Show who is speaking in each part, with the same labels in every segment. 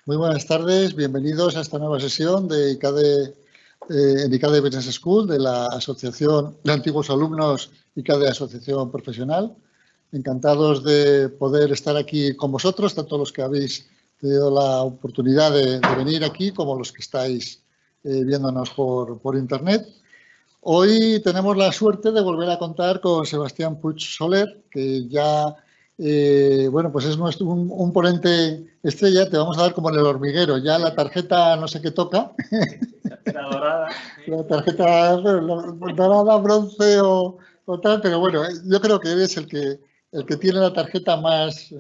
Speaker 1: Muy buenas tardes, bienvenidos a esta nueva sesión de en ICADE Business School de la Asociación de Antiguos Alumnos ICADE Asociación Profesional. Encantados de poder estar aquí con vosotros, tanto los que habéis tenido la oportunidad de venir aquí como los que estáis viéndonos por Internet. Hoy tenemos la suerte de volver a contar con Sebastián Puig Soler, que ya pues es un ponente estrella. Te vamos a dar como en el hormiguero, ya la tarjeta no sé qué toca.
Speaker 2: La dorada.
Speaker 1: La tarjeta dorada, bronce o tal, pero bueno, yo creo que eres el que tiene la tarjeta más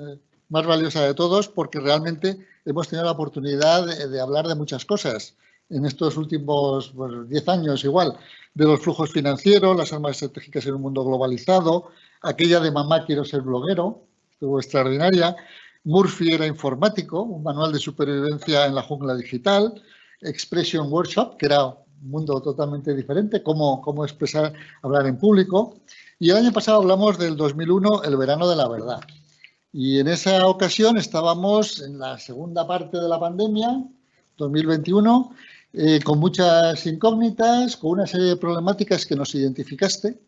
Speaker 1: valiosa de todos, porque realmente hemos tenido la oportunidad de hablar de muchas cosas en estos últimos 10 años igual, de los flujos financieros, las armas estratégicas en un mundo globalizado, aquella de mamá quiero ser bloguero, estuvo extraordinaria. Murphy era informático, un manual de supervivencia en la jungla digital. Expression Workshop, que era un mundo totalmente diferente, cómo expresar, hablar en público. Y el año pasado hablamos del 2001, el verano de la verdad. Y en esa ocasión estábamos en la segunda parte de la pandemia, 2021, con muchas incógnitas, con una serie de problemáticas que nos identificaste,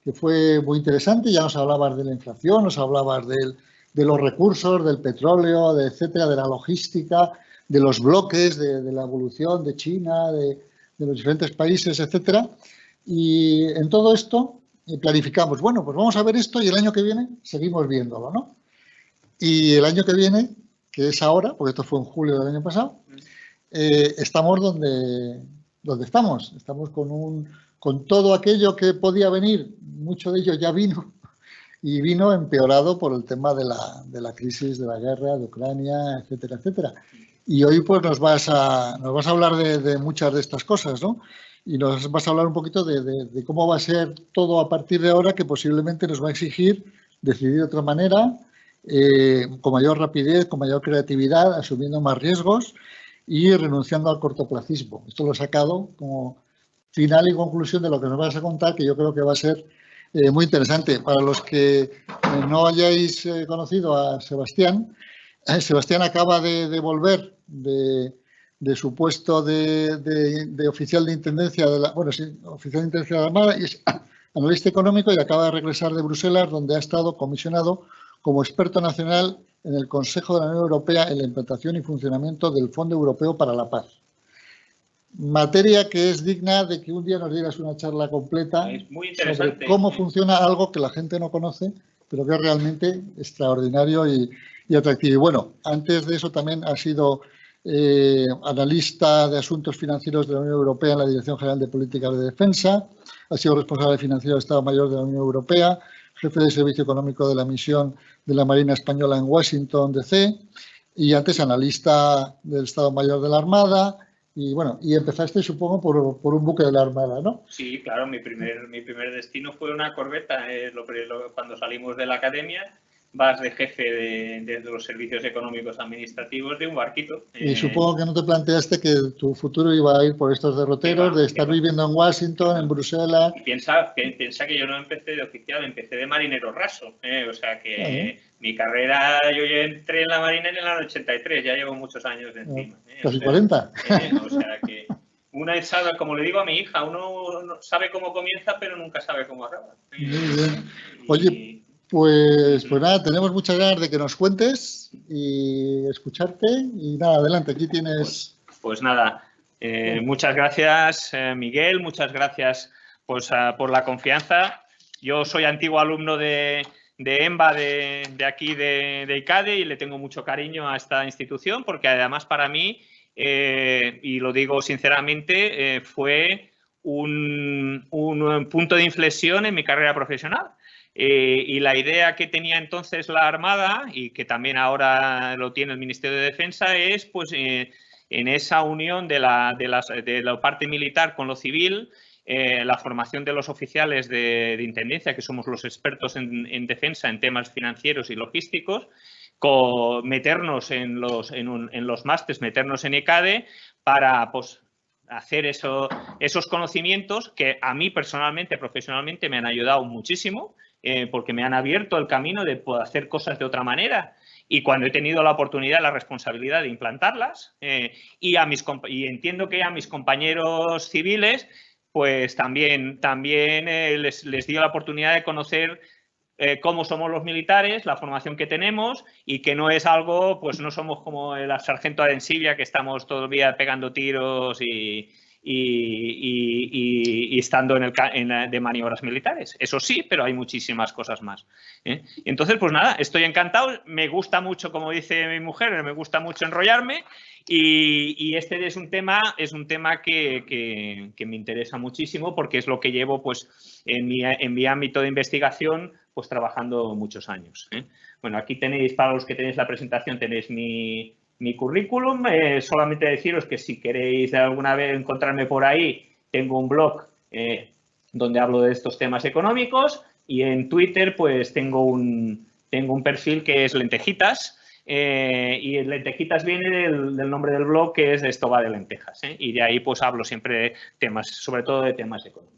Speaker 1: que fue muy interesante. Ya nos hablabas de la inflación, nos hablabas de los recursos, del petróleo, etcétera, de la logística, de los bloques, de la evolución de China, de los diferentes países, etcétera. Y en todo esto planificamos, bueno, pues vamos a ver esto y el año que viene seguimos viéndolo, ¿no? Y el año que viene, que es ahora, porque esto fue en julio del año pasado, estamos donde estamos. Estamos con todo aquello que podía venir, mucho de ello ya vino, y vino empeorado por el tema de la crisis, de la guerra, de Ucrania, etcétera, etcétera. Y hoy pues nos vas a hablar de muchas de estas cosas, ¿no? Y nos vas a hablar un poquito de cómo va a ser todo a partir de ahora, que posiblemente nos va a exigir decidir de otra manera, con mayor rapidez, con mayor creatividad, asumiendo más riesgos y renunciando al cortoplacismo. Esto lo he sacado como final y conclusión de lo que nos vas a contar, que yo creo que va a ser muy interesante. Para los que no hayáis conocido a Sebastián, Sebastián acaba de volver de su puesto de oficial de intendencia oficial de intendencia de la Armada, y es analista económico, y acaba de regresar de Bruselas, donde ha estado comisionado como experto nacional en el Consejo de la Unión Europea en la implantación y funcionamiento del Fondo Europeo para la Paz. Materia que es digna de que un día nos dieras una charla completa sobre cómo funciona algo que la gente no conoce, pero que es realmente extraordinario y atractivo. Y bueno, antes de eso también ha sido analista de asuntos financieros de la Unión Europea en la Dirección General de Política de Defensa, ha sido responsable financiero del Estado Mayor de la Unión Europea, jefe de servicio económico de la misión de la Marina Española en Washington, D.C., y antes analista del Estado Mayor de la Armada. Y bueno, y empezaste, supongo, por un buque de la Armada, ¿no?
Speaker 2: Sí, claro, mi primer destino fue una corbeta. Cuando salimos de la academia, vas de jefe de los servicios económicos administrativos de un barquito.
Speaker 1: Y supongo que no te planteaste que tu futuro iba a ir por estos derroteros, de estar viviendo en Washington, en Bruselas.
Speaker 2: Y piensa que yo no empecé de oficial, empecé de marinero raso. O sea que mi carrera, yo entré en la Marina en el año 83, ya llevo muchos años de encima.
Speaker 1: Casi 40.
Speaker 2: O sea que una sabe, como le digo a mi hija, uno sabe cómo comienza, pero nunca sabe cómo acaba.
Speaker 1: Muy bien. Oye, pues nada, tenemos muchas ganas de que nos cuentes y escucharte. Y nada, adelante, aquí tienes.
Speaker 2: Pues nada, muchas gracias, Miguel, muchas gracias por la confianza. Yo soy antiguo alumno de EMBA de aquí de ICADE, y le tengo mucho cariño a esta institución, porque además para mí, y lo digo sinceramente, fue un punto de inflexión en mi carrera profesional. Y la idea que tenía entonces la Armada, y que también ahora lo tiene el Ministerio de Defensa, es pues en esa unión de la parte militar con lo civil, la formación de los oficiales de intendencia, que somos los expertos en defensa en temas financieros y logísticos, meternos en los másters, meternos en ICADE para pues hacer esos conocimientos que a mí personalmente, profesionalmente, me han ayudado muchísimo, porque me han abierto el camino de poder hacer cosas de otra manera. y cuando he tenido la oportunidad, la responsabilidad de implantarlas, y entiendo que a mis compañeros civiles, pues también les dio la oportunidad de conocer cómo somos los militares, la formación que tenemos, y que no es algo, pues no somos como el sargento Arencibia, que estamos todo el día pegando tiros y estando de maniobras militares. Eso sí, pero hay muchísimas cosas más. Entonces, pues nada, estoy encantado. Me gusta mucho, como dice mi mujer, me gusta mucho enrollarme, y este es un tema que me interesa muchísimo, porque es lo que llevo pues en mi ámbito de investigación pues trabajando muchos años. Bueno, aquí tenéis, para los que tenéis la presentación, tenéis mi currículum. Solamente deciros que si queréis alguna vez encontrarme por ahí, tengo un blog donde hablo de estos temas económicos, y en Twitter pues tengo un perfil que es Lentejitas, y Lentejitas viene del nombre del blog, que es Esto va de lentejas, y de ahí pues hablo siempre de temas, sobre todo de temas económicos.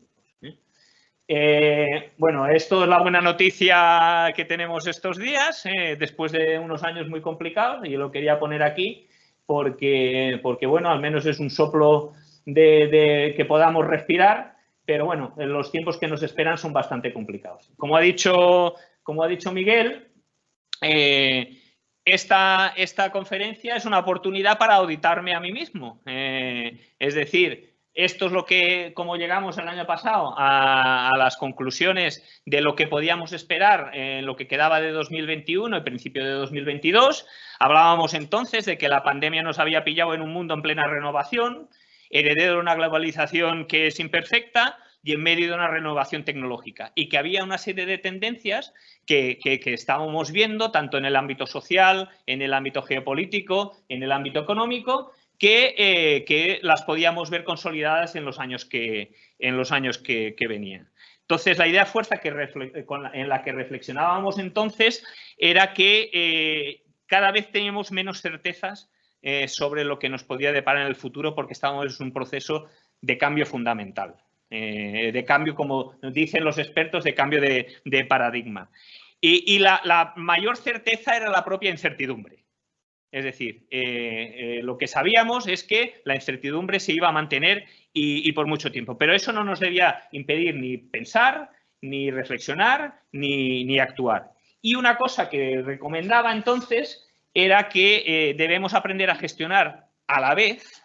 Speaker 2: Bueno, esto es la buena noticia que tenemos estos días, después de unos años muy complicados, y yo lo quería poner aquí porque bueno, al menos es un soplo de que podamos respirar, pero bueno, los tiempos que nos esperan son bastante complicados. Como ha dicho Miguel, esta conferencia es una oportunidad para auditarme a mí mismo, es decir, esto es lo que, como llegamos el año pasado a las conclusiones de lo que podíamos esperar en lo que quedaba de 2021 y principio de 2022. Hablábamos entonces de que la pandemia nos había pillado en un mundo en plena renovación, heredero de una globalización que es imperfecta y en medio de una renovación tecnológica, y que había una serie de tendencias que estábamos viendo tanto en el ámbito social, en el ámbito geopolítico, en el ámbito económico, que las podíamos ver consolidadas en los años que venían. Entonces, la idea fuerza en la que reflexionábamos entonces era que cada vez teníamos menos certezas sobre lo que nos podía deparar en el futuro, porque estábamos en un proceso de cambio fundamental, de cambio, como dicen los expertos, de cambio de paradigma. Y la mayor certeza era la propia incertidumbre. Es decir, lo que sabíamos es que la incertidumbre se iba a mantener y por mucho tiempo. Pero eso no nos debía impedir ni pensar, ni reflexionar, ni actuar. Y una cosa que recomendaba entonces era que debemos aprender a gestionar a la vez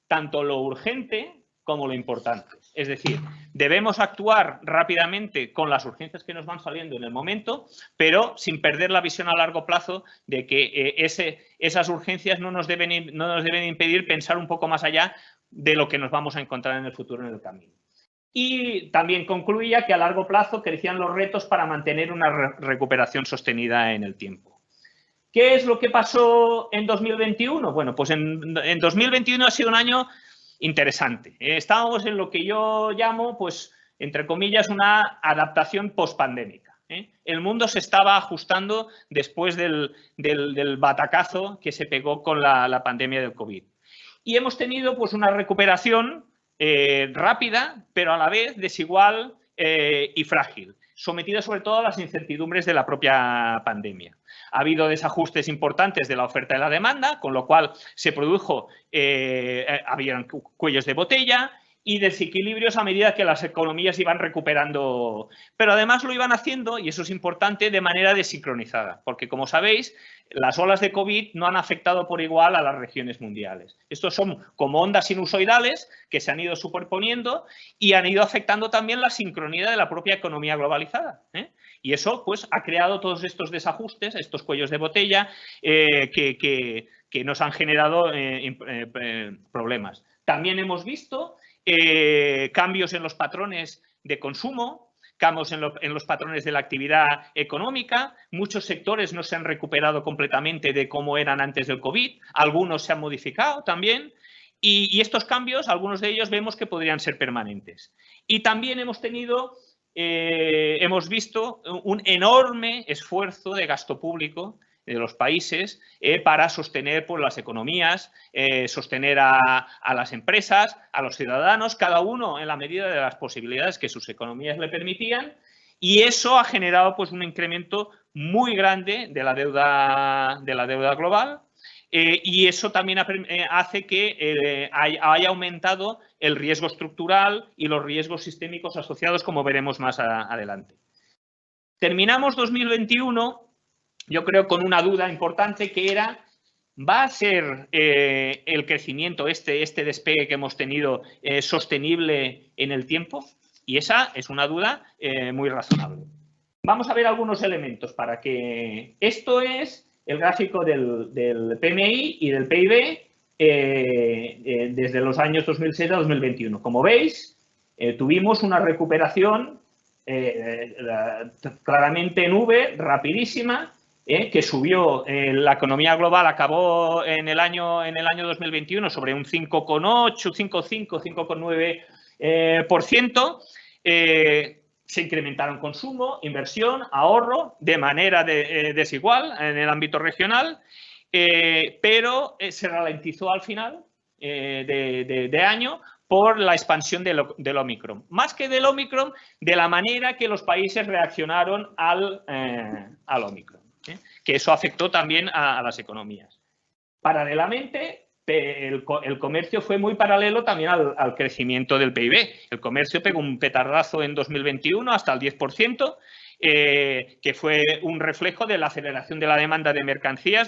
Speaker 2: tanto lo urgente como lo importante. Es decir, debemos actuar rápidamente con las urgencias que nos van saliendo en el momento, pero sin perder la visión a largo plazo de que esas urgencias no nos deben impedir pensar un poco más allá de lo que nos vamos a encontrar en el futuro en el camino. Y también concluía que a largo plazo crecían los retos para mantener una recuperación sostenida en el tiempo. ¿Qué es lo que pasó en 2021? Bueno, pues en 2021 ha sido un año interesante. Estábamos en lo que yo llamo, pues, entre comillas, una adaptación pospandémica. El mundo se estaba ajustando después del batacazo que se pegó con la pandemia del COVID. Y hemos tenido pues una recuperación rápida, pero a la vez desigual y frágil, sometida sobre todo a las incertidumbres de la propia pandemia. Ha habido desajustes importantes de la oferta y la demanda, con lo cual se produjo, habían cuellos de botella y desequilibrios a medida que las economías iban recuperando. Pero además lo iban haciendo, y eso es importante, de manera desincronizada, porque como sabéis, las olas de COVID no han afectado por igual a las regiones mundiales. Estos son como ondas sinusoidales que se han ido superponiendo y han ido afectando también la sincronía de la propia economía globalizada. Y eso pues ha creado todos estos desajustes, estos cuellos de botella que nos han generado problemas. También hemos visto cambios en los patrones de consumo, cambios en los patrones de la actividad económica. Muchos sectores no se han recuperado completamente de cómo eran antes del COVID, algunos se han modificado también, y estos cambios, algunos de ellos vemos que podrían ser permanentes. Y también hemos visto un enorme esfuerzo de gasto público de los países para sostener pues, las economías, sostener a las empresas, a los ciudadanos, cada uno en la medida de las posibilidades que sus economías le permitían, y eso ha generado pues, un incremento muy grande de la deuda global. Y eso también hace que haya aumentado el riesgo estructural y los riesgos sistémicos asociados, como veremos más adelante. Terminamos 2021, yo creo, con una duda importante que era, ¿va a ser el crecimiento, este despegue que hemos tenido, sostenible en el tiempo? Y esa es una duda muy razonable. Vamos a ver algunos elementos para que... Esto es el gráfico del PMI y del PIB desde los años 2006 a 2021. Como veis, tuvimos una recuperación claramente en V, rapidísima, que subió. La economía global acabó en el año 2021 sobre un 5,8, 5,5, 5,9%. Se incrementaron consumo, inversión, ahorro de manera desigual en el ámbito regional, pero se ralentizó al final de año por la expansión del Omicron. Más que del Omicron, de la manera que los países reaccionaron al Omicron, que eso afectó también a las economías. Paralelamente, el comercio fue muy paralelo también al crecimiento del PIB. El comercio pegó un petardazo en 2021 hasta el 10%, que fue un reflejo de la aceleración de la demanda de mercancías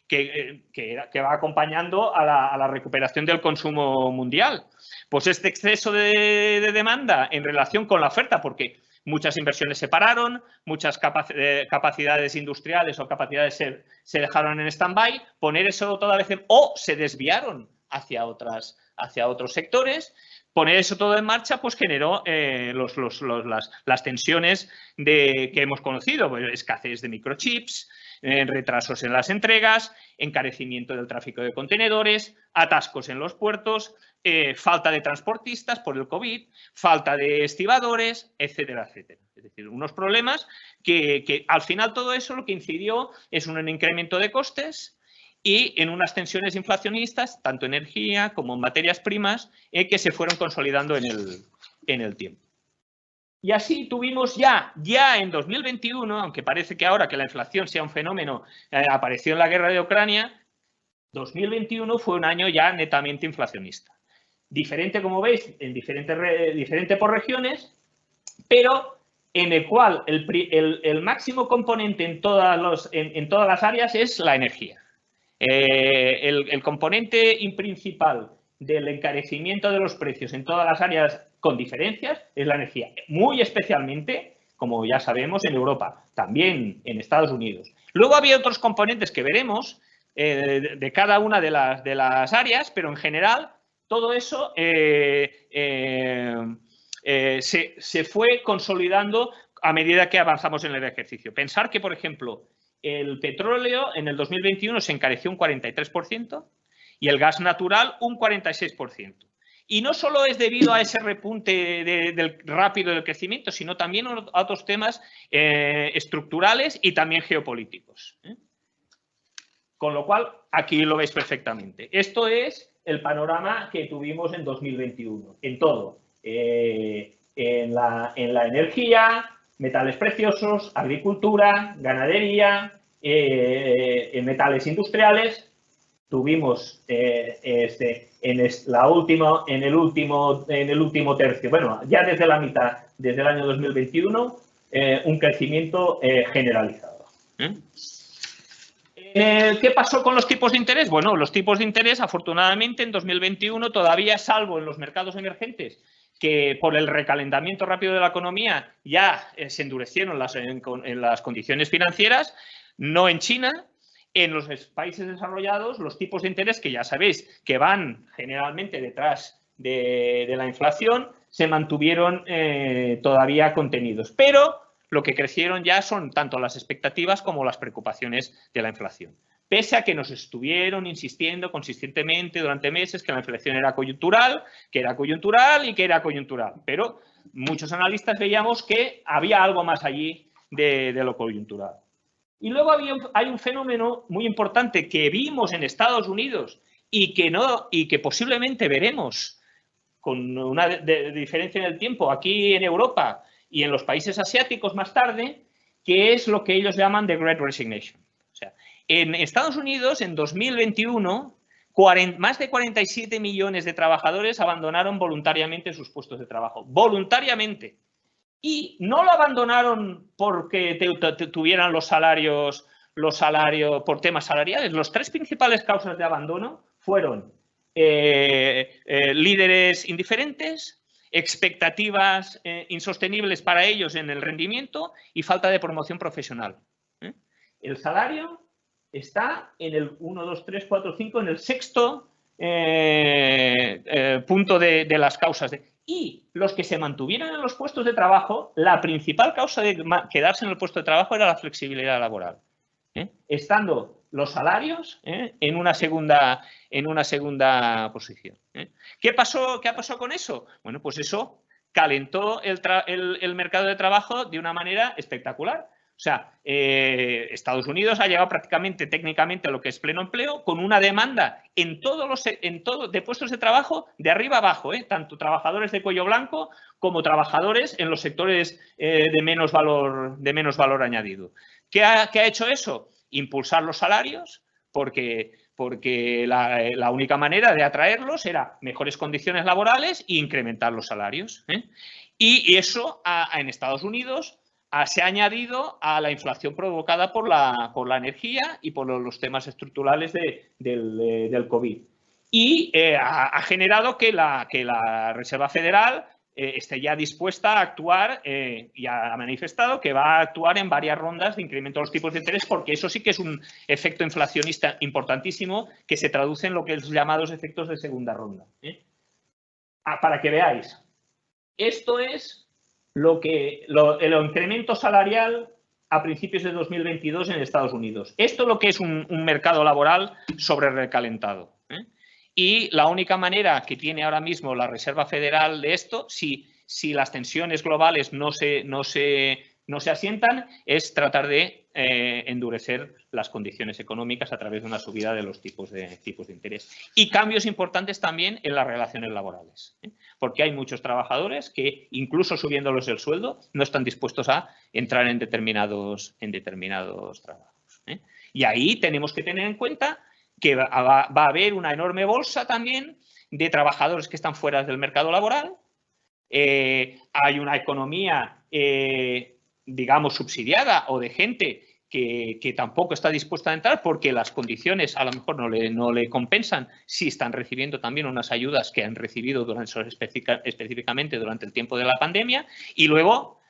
Speaker 2: que va acompañando a la recuperación del consumo mundial. Pues este exceso de demanda en relación con la oferta, porque muchas inversiones se pararon, muchas capacidades industriales o capacidades se dejaron en stand-by, poner eso toda vez o se desviaron hacia otros sectores. Poner eso todo en marcha pues generó las tensiones que hemos conocido, pues, escasez de microchips, retrasos en las entregas, encarecimiento del tráfico de contenedores, atascos en los puertos, falta de transportistas por el COVID, falta de estibadores, etcétera, etcétera. Es decir, unos problemas que al final todo eso lo que incidió es un incremento de costes y en unas tensiones inflacionistas, tanto energía como en materias primas, que se fueron consolidando en el tiempo. Y así tuvimos ya en 2021, aunque parece que ahora que la inflación sea un fenómeno, apareció en la guerra de Ucrania, 2021 fue un año ya netamente inflacionista. Diferente, como veis, diferente por regiones, pero en el cual el máximo componente en todas las áreas es la energía. El componente principal del encarecimiento de los precios en todas las áreas con diferencias es la energía, muy especialmente, como ya sabemos, en Europa, también en Estados Unidos. Luego había otros componentes que veremos de cada una de las áreas, pero en general todo eso se fue consolidando a medida que avanzamos en el ejercicio. Pensar que, por ejemplo, el petróleo en el 2021 se encareció un 43% y el gas natural un 46%. Y no solo es debido a ese repunte rápido del crecimiento, sino también a otros temas estructurales y también geopolíticos. Con lo cual, aquí lo veis perfectamente. Esto es el panorama que tuvimos en 2021, en todo. En la energía, metales preciosos, agricultura, ganadería, en metales industriales. Tuvimos en el último tercio, bueno, ya desde la mitad, desde el año 2021, un crecimiento generalizado. ¿Qué pasó con los tipos de interés? Bueno, los tipos de interés, afortunadamente, en 2021 todavía, salvo en los mercados emergentes, que por el recalentamiento rápido de la economía ya se endurecieron en las condiciones financieras, no en China. En los países desarrollados, los tipos de interés, que ya sabéis que van generalmente detrás de la inflación, se mantuvieron todavía contenidos. Pero lo que crecieron ya son tanto las expectativas como las preocupaciones de la inflación. Pese a que nos estuvieron insistiendo consistentemente durante meses que la inflación era coyuntural y que era coyuntural. Pero muchos analistas veíamos que había algo más allí de lo coyuntural. Y luego hay un fenómeno muy importante que vimos en Estados Unidos y que posiblemente veremos con una diferencia en el tiempo aquí en Europa y en los países asiáticos más tarde, que es lo que ellos llaman the Great Resignation. O sea, en Estados Unidos, en 2021, más de 47 millones de trabajadores abandonaron voluntariamente sus puestos de trabajo. Voluntariamente. Y no lo abandonaron porque tuvieran los salarios por temas salariales. Las tres principales causas de abandono fueron líderes indiferentes, expectativas insostenibles para ellos en el rendimiento y falta de promoción profesional. El salario está en el 1, 2, 3, 4, 5, en el sexto punto de las causas. Y los que se mantuvieron en los puestos de trabajo, la principal causa de quedarse en el puesto de trabajo era la flexibilidad laboral. Estando los salarios en una segunda posición. ¿Qué pasó con eso? Bueno, pues eso calentó el mercado de trabajo de una manera espectacular. O sea, Estados Unidos ha llegado prácticamente técnicamente a lo que es pleno empleo, con una demanda de puestos de trabajo de arriba a abajo, tanto trabajadores de cuello blanco como trabajadores en los sectores de menos valor añadido. ¿Qué ha hecho eso? Impulsar los salarios, porque la única manera de atraerlos era mejores condiciones laborales e incrementar los salarios. Y eso en Estados Unidos se ha añadido a la inflación provocada por la energía y por los temas estructurales del COVID. Y ha generado que la Reserva Federal esté ya dispuesta a actuar y ha manifestado que va a actuar en varias rondas de incremento de los tipos de interés, porque eso sí que es un efecto inflacionista importantísimo que se traduce en lo que es llamados efectos de segunda ronda. Para que veáis, esto es el incremento salarial a principios de 2022 en Estados Unidos. Esto es lo que es un mercado laboral sobre recalentado. Y la única manera que tiene ahora mismo la Reserva Federal de esto, si las tensiones globales no se asientan, es tratar de endurecer las condiciones económicas a través de una subida de los tipos de interés. Y cambios importantes también en las relaciones laborales, porque hay muchos trabajadores que, incluso subiéndolos el sueldo, no están dispuestos a entrar en determinados trabajos. Y ahí tenemos que tener en cuenta que va a haber una enorme bolsa también de trabajadores que están fuera del mercado laboral. Hay una economía, digamos, subsidiada o de gente que tampoco está dispuesta a entrar porque las condiciones a lo mejor no le compensan si están recibiendo también unas ayudas que han recibido específicamente durante el tiempo de la pandemia. Y luego,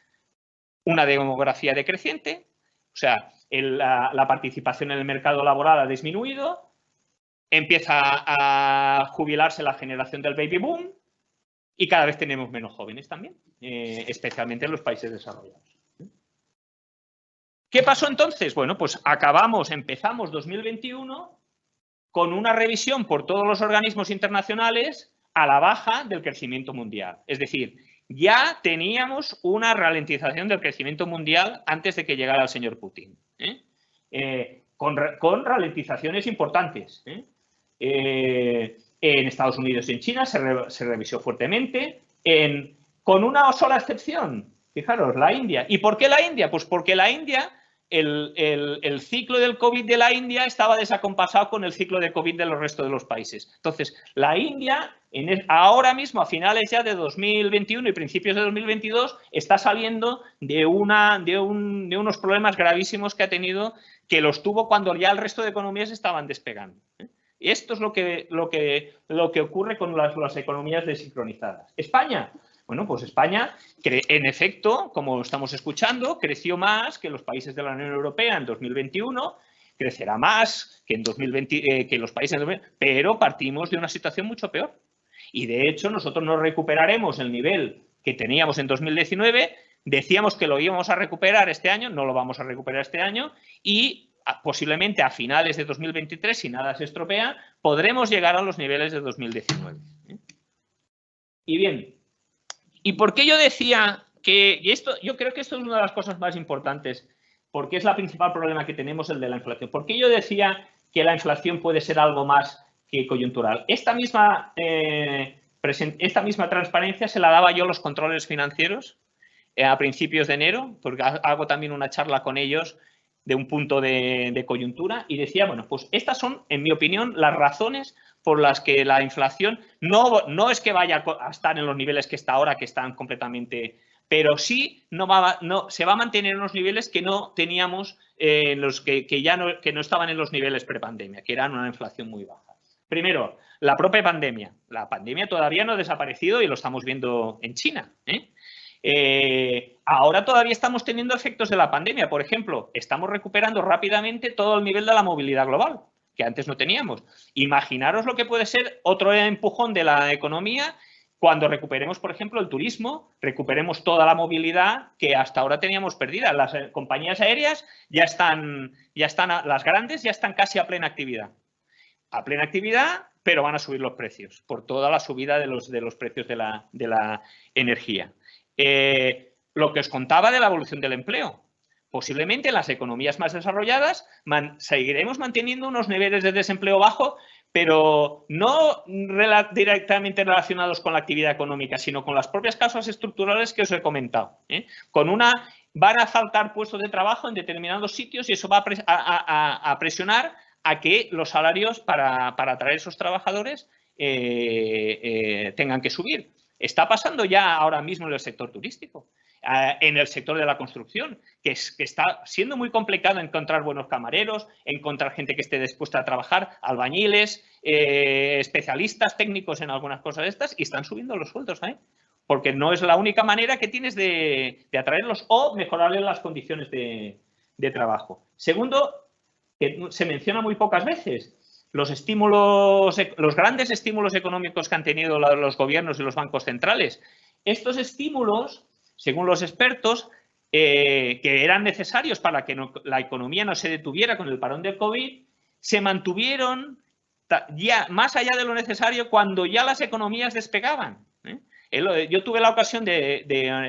Speaker 2: una demografía decreciente, o sea, la participación en el mercado laboral ha disminuido, empieza a jubilarse la generación del baby boom y cada vez tenemos menos jóvenes también, especialmente en los países desarrollados. ¿Qué pasó entonces? Bueno, pues empezamos 2021 con una revisión por todos los organismos internacionales a la baja del crecimiento mundial. Es decir, ya teníamos una ralentización del crecimiento mundial antes de que llegara el señor Putin. Con ralentizaciones importantes. En Estados Unidos y en China se revisó fuertemente, con una sola excepción. Fijaros, la India. ¿Y por qué la India? Pues porque la India, el ciclo del COVID de la India estaba desacompasado con el ciclo de COVID de los restos de los países. Entonces, la India, ahora mismo, a finales ya de 2021 y principios de 2022, está saliendo de unos problemas gravísimos que ha tenido, que los tuvo cuando ya el resto de economías estaban despegando. Esto es lo que ocurre con las economías desincronizadas. ¿España? Bueno, pues España, en efecto, como estamos escuchando, creció más que los países de la Unión Europea en 2021, crecerá más que en 2020, que los países, pero partimos de una situación mucho peor. Y de hecho, nosotros no recuperaremos el nivel que teníamos en 2019, decíamos que lo íbamos a recuperar este año, no lo vamos a recuperar este año, y posiblemente a finales de 2023, si nada se estropea, podremos llegar a los niveles de 2019. Y bien, ¿y por qué yo decía que, yo creo que esto es una de las cosas más importantes, porque es el principal problema que tenemos, el de la inflación? ¿Por qué yo decía que la inflación puede ser algo más que coyuntural? Esta misma transparencia se la daba yo a los controles financieros a principios de enero, porque hago también una charla con ellos de un punto de coyuntura y decía, bueno, pues estas son, en mi opinión, las razones por las que la inflación no es que vaya a estar en los niveles que está ahora, que están completamente, pero sí se va a mantener en los niveles que no teníamos, los que no estaban en los niveles prepandemia, que eran una inflación muy baja. Primero, la propia pandemia. La pandemia todavía no ha desaparecido y lo estamos viendo en China, ahora todavía estamos teniendo efectos de la pandemia. Por ejemplo, estamos recuperando rápidamente todo el nivel de la movilidad global, que antes no teníamos. Imaginaros lo que puede ser otro empujón de la economía cuando recuperemos, por ejemplo, el turismo, recuperemos toda la movilidad que hasta ahora teníamos perdida. Las compañías aéreas ya están, las grandes ya están casi a plena actividad. A plena actividad, pero van a subir los precios por toda la subida de los precios de la energía. Lo que os contaba de la evolución del empleo. Posiblemente en las economías más desarrolladas seguiremos manteniendo unos niveles de desempleo bajo, pero no directamente relacionados con la actividad económica, sino con las propias causas estructurales que os he comentado. Van a faltar puestos de trabajo en determinados sitios y eso va a presionar a que los salarios para atraer esos trabajadores tengan que subir. Está pasando ya ahora mismo en el sector turístico, en el sector de la construcción, que está siendo muy complicado encontrar buenos camareros, encontrar gente que esté dispuesta a trabajar, albañiles, especialistas técnicos en algunas cosas de estas, y están subiendo los sueldos, porque no es la única manera que tienes de atraerlos o mejorarles las condiciones de trabajo. Segundo, que se menciona muy pocas veces, los grandes estímulos económicos que han tenido los gobiernos y los bancos centrales. Estos estímulos, según los expertos, que eran necesarios para que la economía no se detuviera con el parón del COVID, se mantuvieron ya más allá de lo necesario cuando ya las economías despegaban. Yo tuve la ocasión de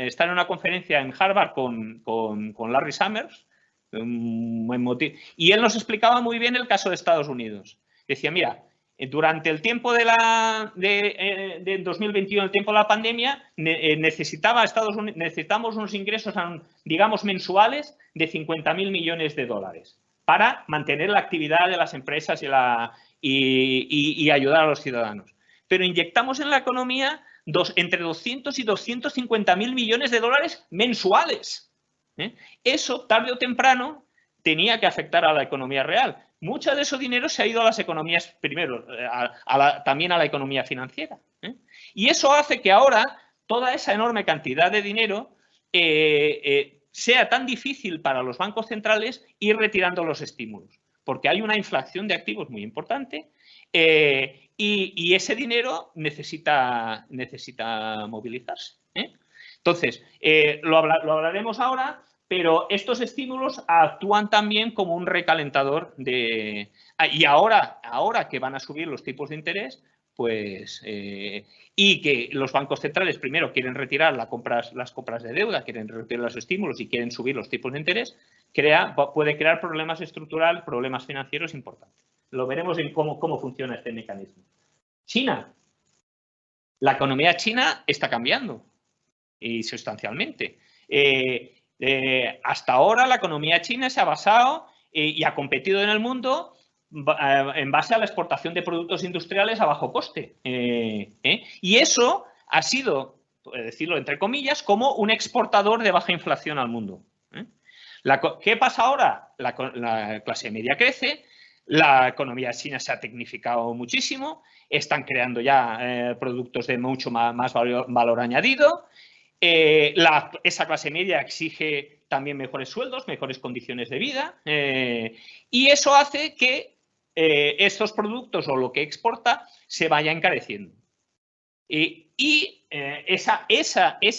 Speaker 2: estar en una conferencia en Harvard con Larry Summers, y él nos explicaba muy bien el caso de Estados Unidos. Decía, mira, durante el tiempo de 2021, el tiempo de la pandemia, necesitamos unos ingresos, digamos, mensuales de 50.000 millones de dólares para mantener la actividad de las empresas y ayudar a los ciudadanos. Pero inyectamos en la economía entre 200 y 250.000 millones de dólares mensuales. Eso, tarde o temprano, tenía que afectar a la economía real. Mucho de ese dinero se ha ido a las economías, primero, también a la economía financiera. Y eso hace que ahora toda esa enorme cantidad de dinero sea tan difícil para los bancos centrales ir retirando los estímulos, porque hay una inflación de activos muy importante y ese dinero necesita movilizarse. Entonces, lo hablaremos ahora, pero estos estímulos actúan también como un recalentador y ahora que van a subir los tipos de interés, pues y que los bancos centrales primero quieren retirar las compras de deuda, quieren retirar los estímulos y quieren subir los tipos de interés, puede crear problemas estructurales, problemas financieros importantes. Lo veremos en cómo funciona este mecanismo. China. La economía china está cambiando y sustancialmente. Hasta ahora la economía china se ha basado y ha competido en el mundo en base a la exportación de productos industriales a bajo coste. Y eso ha sido, por decirlo entre comillas, como un exportador de baja inflación al mundo. ¿Qué pasa ahora? La clase media crece, la economía china se ha tecnificado muchísimo, están creando ya productos de mucho más valor añadido. Esa clase media exige también mejores sueldos, mejores condiciones de vida y eso hace que estos productos o lo que exporta se vaya encareciendo. Ese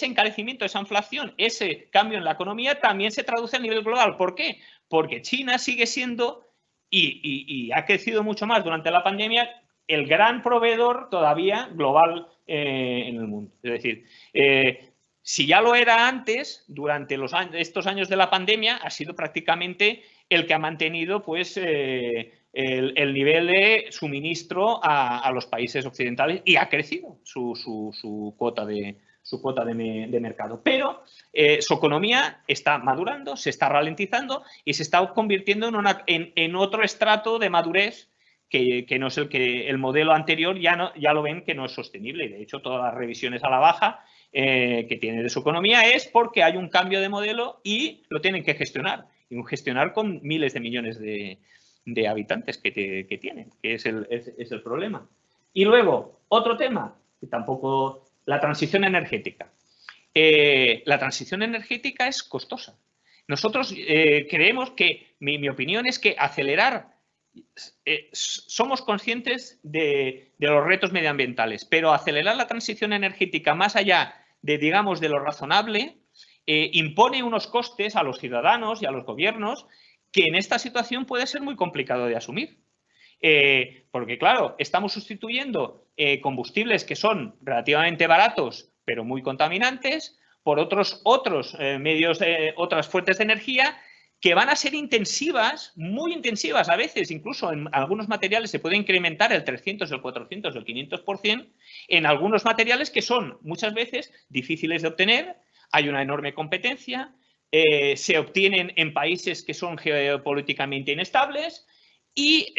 Speaker 2: encarecimiento, esa inflación, ese cambio en la economía también se traduce a nivel global. ¿Por qué? Porque China sigue siendo y ha crecido mucho más durante la pandemia el gran proveedor todavía global en el mundo. Es decir, si ya lo era antes, durante estos años de la pandemia, ha sido prácticamente el que ha mantenido pues, el nivel de suministro a los países occidentales y ha crecido su cuota de su cuota de mercado. Pero su economía está madurando, se está ralentizando y se está convirtiendo en otro estrato de madurez que no es el modelo anterior, ya lo ven que no es sostenible. Y de hecho, todas las revisiones a la baja que tiene de su economía es porque hay un cambio de modelo y lo tienen que gestionar. Y gestionar con miles de millones de habitantes que tienen, que es el problema. Y luego, otro tema, que tampoco, la transición energética. La transición energética es costosa. Nosotros creemos que, mi opinión es que acelerar, somos conscientes de los retos medioambientales, pero acelerar la transición energética más allá de, digamos, de lo razonable, impone unos costes a los ciudadanos y a los gobiernos que en esta situación puede ser muy complicado de asumir. Porque, claro, estamos sustituyendo combustibles que son relativamente baratos, pero muy contaminantes, por otros medios, otras fuentes de energía que van a ser intensivas, muy intensivas a veces, incluso en algunos materiales se puede incrementar el 300, el 400, el 500%, en algunos materiales que son muchas veces difíciles de obtener, hay una enorme competencia, se obtienen en países que son geopolíticamente inestables y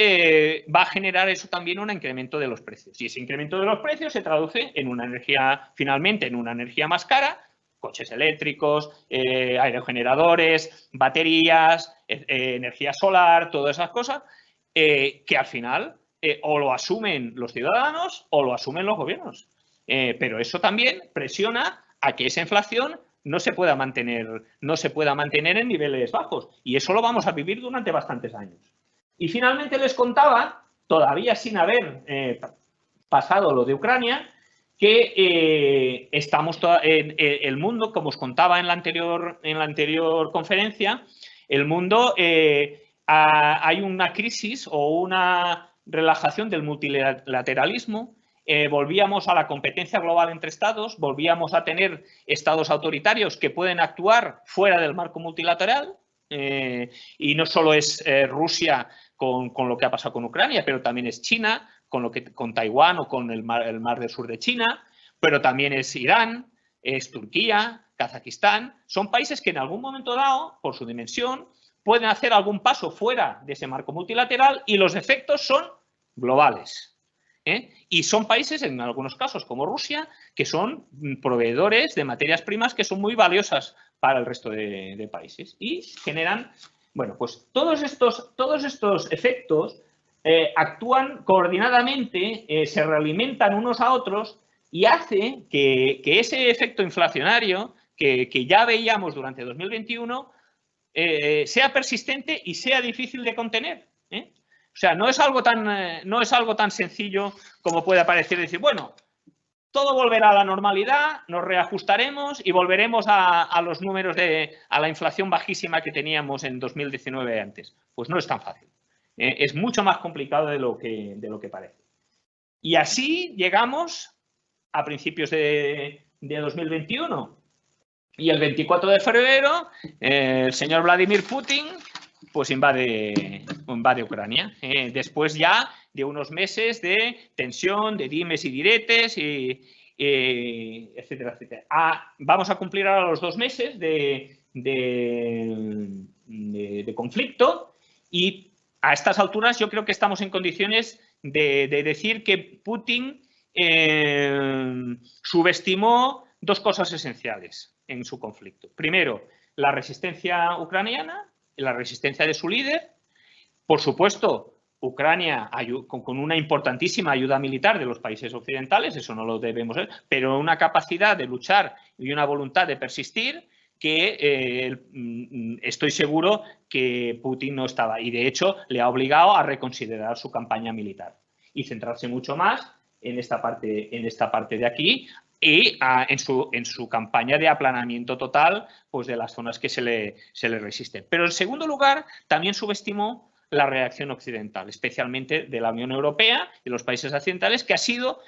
Speaker 2: va a generar eso también un incremento de los precios. Y ese incremento de los precios se traduce en una energía, finalmente, en una energía más cara, coches eléctricos, aerogeneradores, baterías, energía solar, todas esas cosas, que al final o lo asumen los ciudadanos o lo asumen los gobiernos. Pero eso también presiona a que esa inflación no se pueda mantener en niveles bajos. Y eso lo vamos a vivir durante bastantes años. Y finalmente les contaba, todavía sin haber pasado lo de Ucrania, que estamos el mundo, como os contaba en la anterior conferencia, el mundo hay una crisis o una relajación del multilateralismo. Volvíamos a la competencia global entre estados, volvíamos a tener estados autoritarios que pueden actuar fuera del marco multilateral, y no solo es Rusia con lo que ha pasado con Ucrania, pero también es China, con Taiwán o con el mar del sur de China, pero también es Irán, es Turquía, Kazajistán. Son países que en algún momento dado, por su dimensión, pueden hacer algún paso fuera de ese marco multilateral y los efectos son globales. Y son países, en algunos casos, como Rusia, que son proveedores de materias primas que son muy valiosas para el resto de países y generan, bueno, pues todos estos efectos actúan coordinadamente, se realimentan unos a otros y hace que ese efecto inflacionario que ya veíamos durante 2021 sea persistente y sea difícil de contener. O sea, no es algo tan sencillo como puede parecer decir, bueno, todo volverá a la normalidad, nos reajustaremos y volveremos a los números a la inflación bajísima que teníamos en 2019 antes. Pues no es tan fácil. Es mucho más complicado de lo que parece. Y así llegamos a principios de 2021 y el 24 de febrero el señor Vladimir Putin pues invade Ucrania. Después ya de unos meses de tensión, de dimes y diretes, etcétera, etcétera. Vamos a cumplir ahora los 2 meses de conflicto y a estas alturas yo creo que estamos en condiciones de decir que Putin subestimó 2 cosas esenciales en su conflicto. Primero, la resistencia ucraniana, la resistencia de su líder. Por supuesto, Ucrania con una importantísima ayuda militar de los países occidentales, eso no lo debemos ver, pero una capacidad de luchar y una voluntad de persistir que estoy seguro que Putin no estaba. Y de hecho le ha obligado a reconsiderar su campaña militar y centrarse mucho más en esta parte de aquí y en su campaña de aplanamiento total pues, de las zonas que se le resisten. Pero en segundo lugar, también subestimó la reacción occidental, especialmente de la Unión Europea y los países occidentales, que ha sido,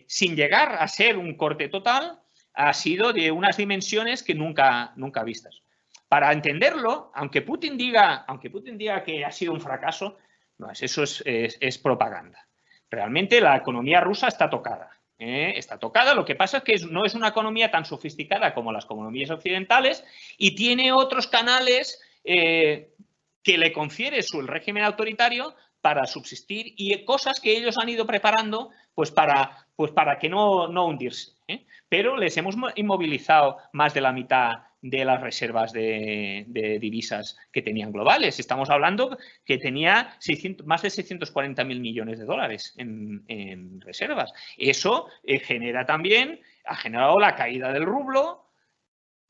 Speaker 2: sin llegar a ser un corte total, ha sido de unas dimensiones que nunca vistas. Para entenderlo, aunque Putin diga que ha sido un fracaso, no, eso es propaganda. Realmente la economía rusa está tocada. Está tocada. Lo que pasa es que no es una economía tan sofisticada como las economías occidentales y tiene otros canales que le confiere el régimen autoritario para subsistir y cosas que ellos han ido preparando pues para que no hundirse. Pero les hemos inmovilizado más de la mitad de las reservas de divisas que tenían globales. Estamos hablando que tenía más de 640.000 millones de dólares en reservas. Eso ha generado la caída del rublo.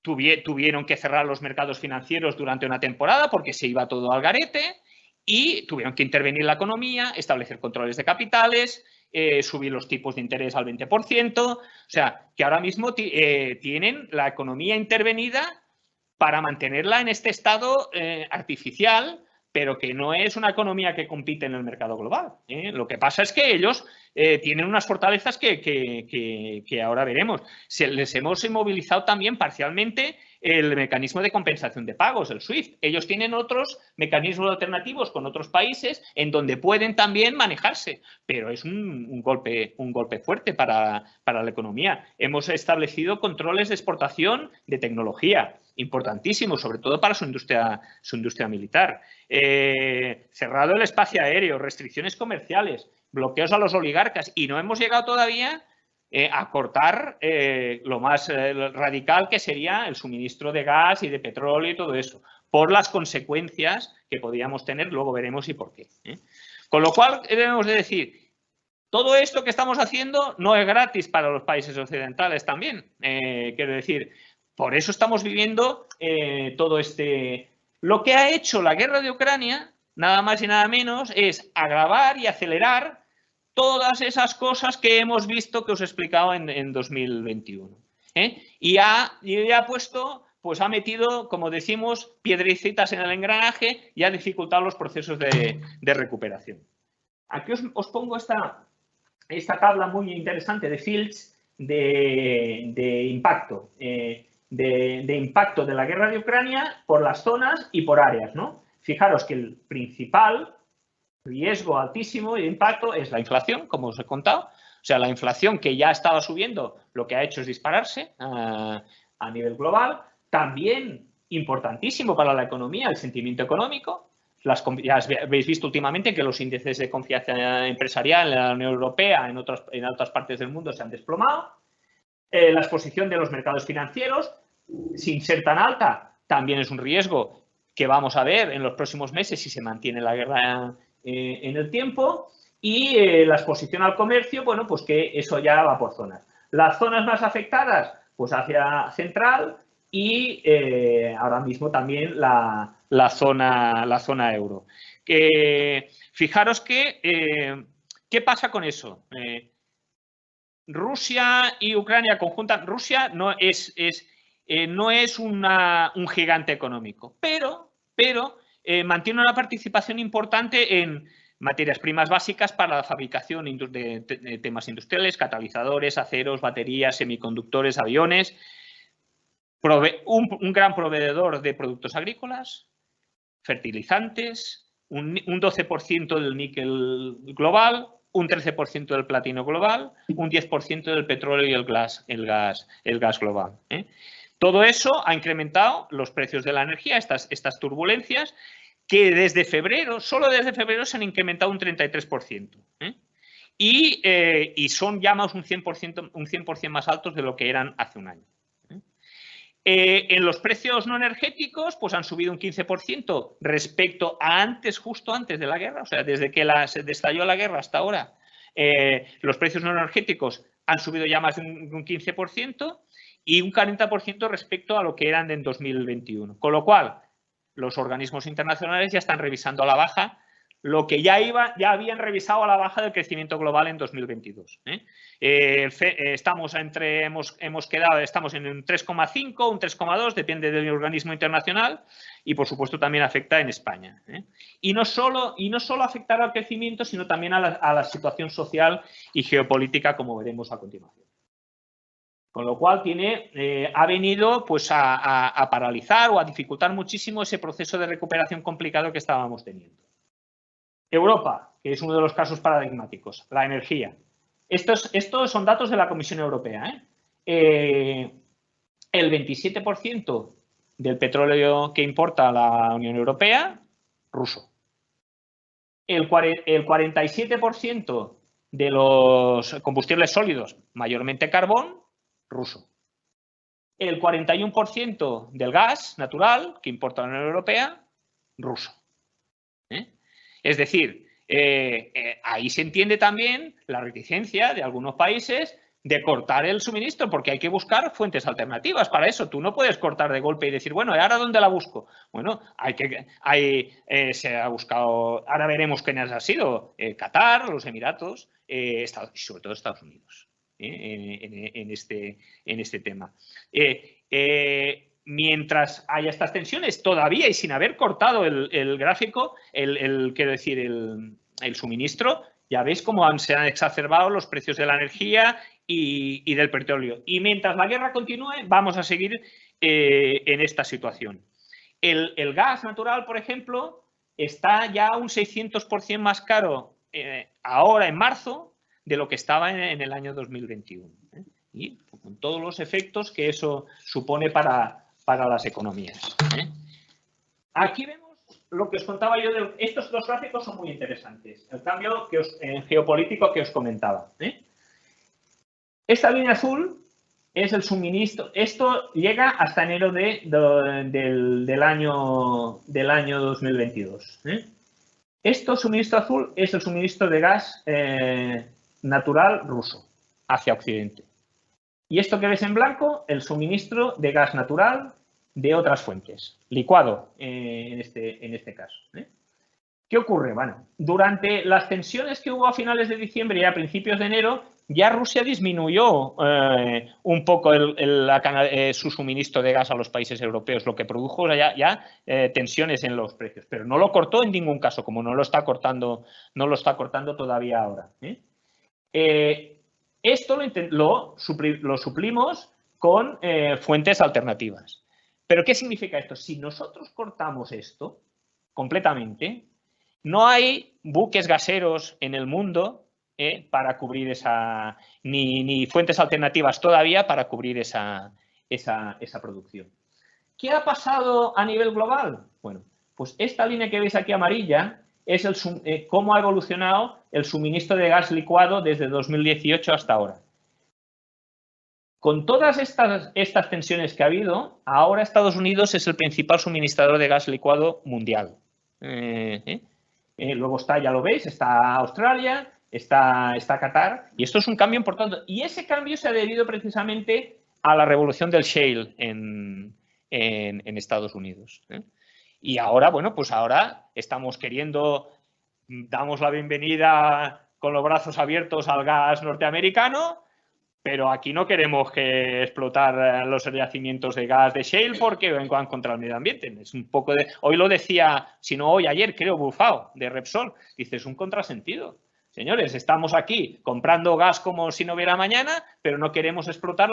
Speaker 2: Tuvieron que cerrar los mercados financieros durante una temporada porque se iba todo al garete y tuvieron que intervenir la economía, establecer controles de capitales, subir los tipos de interés al 20%. O sea, que ahora mismo tienen la economía intervenida para mantenerla en este estado artificial, pero que no es una economía que compite en el mercado global. Lo que pasa es que ellos tienen unas fortalezas que ahora veremos. Les hemos inmovilizado también parcialmente el mecanismo de compensación de pagos, el SWIFT. Ellos tienen otros mecanismos alternativos con otros países en donde pueden también manejarse, pero es un golpe fuerte para la economía. Hemos establecido controles de exportación de tecnología, importantísimo, sobre todo para su industria militar. Cerrado el espacio aéreo, restricciones comerciales, bloqueos a los oligarcas y no hemos llegado todavía a cortar lo más radical que sería el suministro de gas y de petróleo y todo eso, por las consecuencias que podríamos tener, luego veremos y por qué. Con lo cual debemos de decir, todo esto que estamos haciendo no es gratis para los países occidentales también. Quiero decir, por eso estamos viviendo todo este... Lo que ha hecho la guerra de Ucrania, nada más y nada menos, es agravar y acelerar todas esas cosas que hemos visto que os he explicado en 2021. Y ha puesto, pues ha metido, como decimos, piedrecitas en el engranaje y ha dificultado los procesos de recuperación. Aquí os pongo esta tabla muy interesante de Fields de impacto. De impacto de la guerra de Ucrania por las zonas y por áreas, ¿no? Fijaros que el principal riesgo altísimo de impacto es la inflación, como os he contado. O sea, la inflación que ya estaba subiendo, lo que ha hecho es dispararse a nivel global. También importantísimo para la economía, el sentimiento económico. Ya habéis visto últimamente que los índices de confianza empresarial en la Unión Europea, en otras partes del mundo, se han desplomado. La exposición de los mercados financieros, sin ser tan alta, también es un riesgo que vamos a ver en los próximos meses si se mantiene la guerra en el tiempo. Y la exposición al comercio, bueno, pues que eso ya va por zonas. Las zonas más afectadas, pues hacia central y ahora mismo también la zona euro. Fijaros que, ¿qué pasa con eso? Rusia y Ucrania conjuntan. Rusia no es un gigante económico, pero mantiene una participación importante en materias primas básicas para la fabricación de temas industriales, catalizadores, aceros, baterías, semiconductores, aviones. Un gran proveedor de productos agrícolas, fertilizantes, un 12% del níquel global, un 13% del platino global, un 10% del petróleo y el gas global. Todo eso ha incrementado los precios de la energía, estas turbulencias, que desde febrero, solo desde febrero, se han incrementado un 33%. Y son ya más un 100% más altos de lo que eran hace un año. En los precios no energéticos, pues han subido un 15% respecto a justo antes de la guerra, o sea, desde que se estalló la guerra hasta ahora, los precios no energéticos han subido ya más de un 15% y un 40% respecto a lo que eran en 2021. Con lo cual, los organismos internacionales ya están revisando a la baja lo que ya habían revisado a la baja del crecimiento global en 2022. Estamos en un 3,5, un 3,2, depende del organismo internacional y, por supuesto, también afecta en España. Y no solo afectará al crecimiento, sino también a la situación social y geopolítica, como veremos a continuación. Con lo cual ha venido pues, a paralizar o a dificultar muchísimo ese proceso de recuperación complicado que estábamos teniendo. Europa, que es uno de los casos paradigmáticos, la energía. Estos son datos de la Comisión Europea. El 27% del petróleo que importa la Unión Europea, ruso. El 47% de los combustibles sólidos, mayormente carbón, ruso. El 41% del gas natural que importa la Unión Europea, ruso. Es decir, ahí se entiende también la reticencia de algunos países de cortar el suministro, porque hay que buscar fuentes alternativas. Para eso tú no puedes cortar de golpe y decir, bueno, ¿y ahora dónde la busco? Bueno, se ha buscado, ahora veremos quiénes ha sido, Qatar, los Emiratos, y sobre todo Estados Unidos, en este tema. Mientras haya estas tensiones, todavía y sin haber cortado el gráfico, quiero decir, el suministro, ya veis cómo se han exacerbado los precios de la energía y del petróleo. Y mientras la guerra continúe, vamos a seguir en esta situación. El gas natural, por ejemplo, está ya un 600% más caro ahora en marzo de lo que estaba en el año 2021. Y con todos los efectos que eso supone para las economías. Aquí vemos lo que os contaba yo. Estos dos gráficos son muy interesantes. El cambio geopolítico que os comentaba. Esta línea azul es el suministro. Esto llega hasta enero del año 2022. Esto, suministro azul, es el suministro de gas natural ruso hacia Occidente. Y esto que ves en blanco, el suministro de gas natural de otras fuentes, licuado en este caso. ¿Qué ocurre? Bueno, durante las tensiones que hubo a finales de diciembre y a principios de enero, ya Rusia disminuyó un poco su suministro de gas a los países europeos, lo que produjo ya tensiones en los precios, pero no lo cortó en ningún caso, como no lo está cortando todavía ahora. Esto lo suplimos con fuentes alternativas. ¿Pero qué significa esto? Si nosotros cortamos esto completamente, no hay buques gaseros en el mundo para cubrir ni fuentes alternativas todavía para cubrir esa producción. ¿Qué ha pasado a nivel global? Bueno, pues esta línea que veis aquí amarilla es cómo ha evolucionado el suministro de gas licuado desde 2018 hasta ahora. Con todas estas tensiones que ha habido, ahora Estados Unidos es el principal suministrador de gas licuado mundial. Luego ya lo veis, está Australia, está Qatar, y esto es un cambio importante. Y ese cambio se ha debido precisamente a la revolución del shale en Estados Unidos. Y ahora, bueno, pues ahora estamos damos la bienvenida con los brazos abiertos al gas norteamericano, pero aquí no queremos explotar los yacimientos de gas de shale porque van contra el medio ambiente. Es un poco hoy lo decía, si no hoy, ayer, creo, Bufao, de Repsol. Dice, es un contrasentido. Señores, estamos aquí comprando gas como si no hubiera mañana, pero no queremos explotar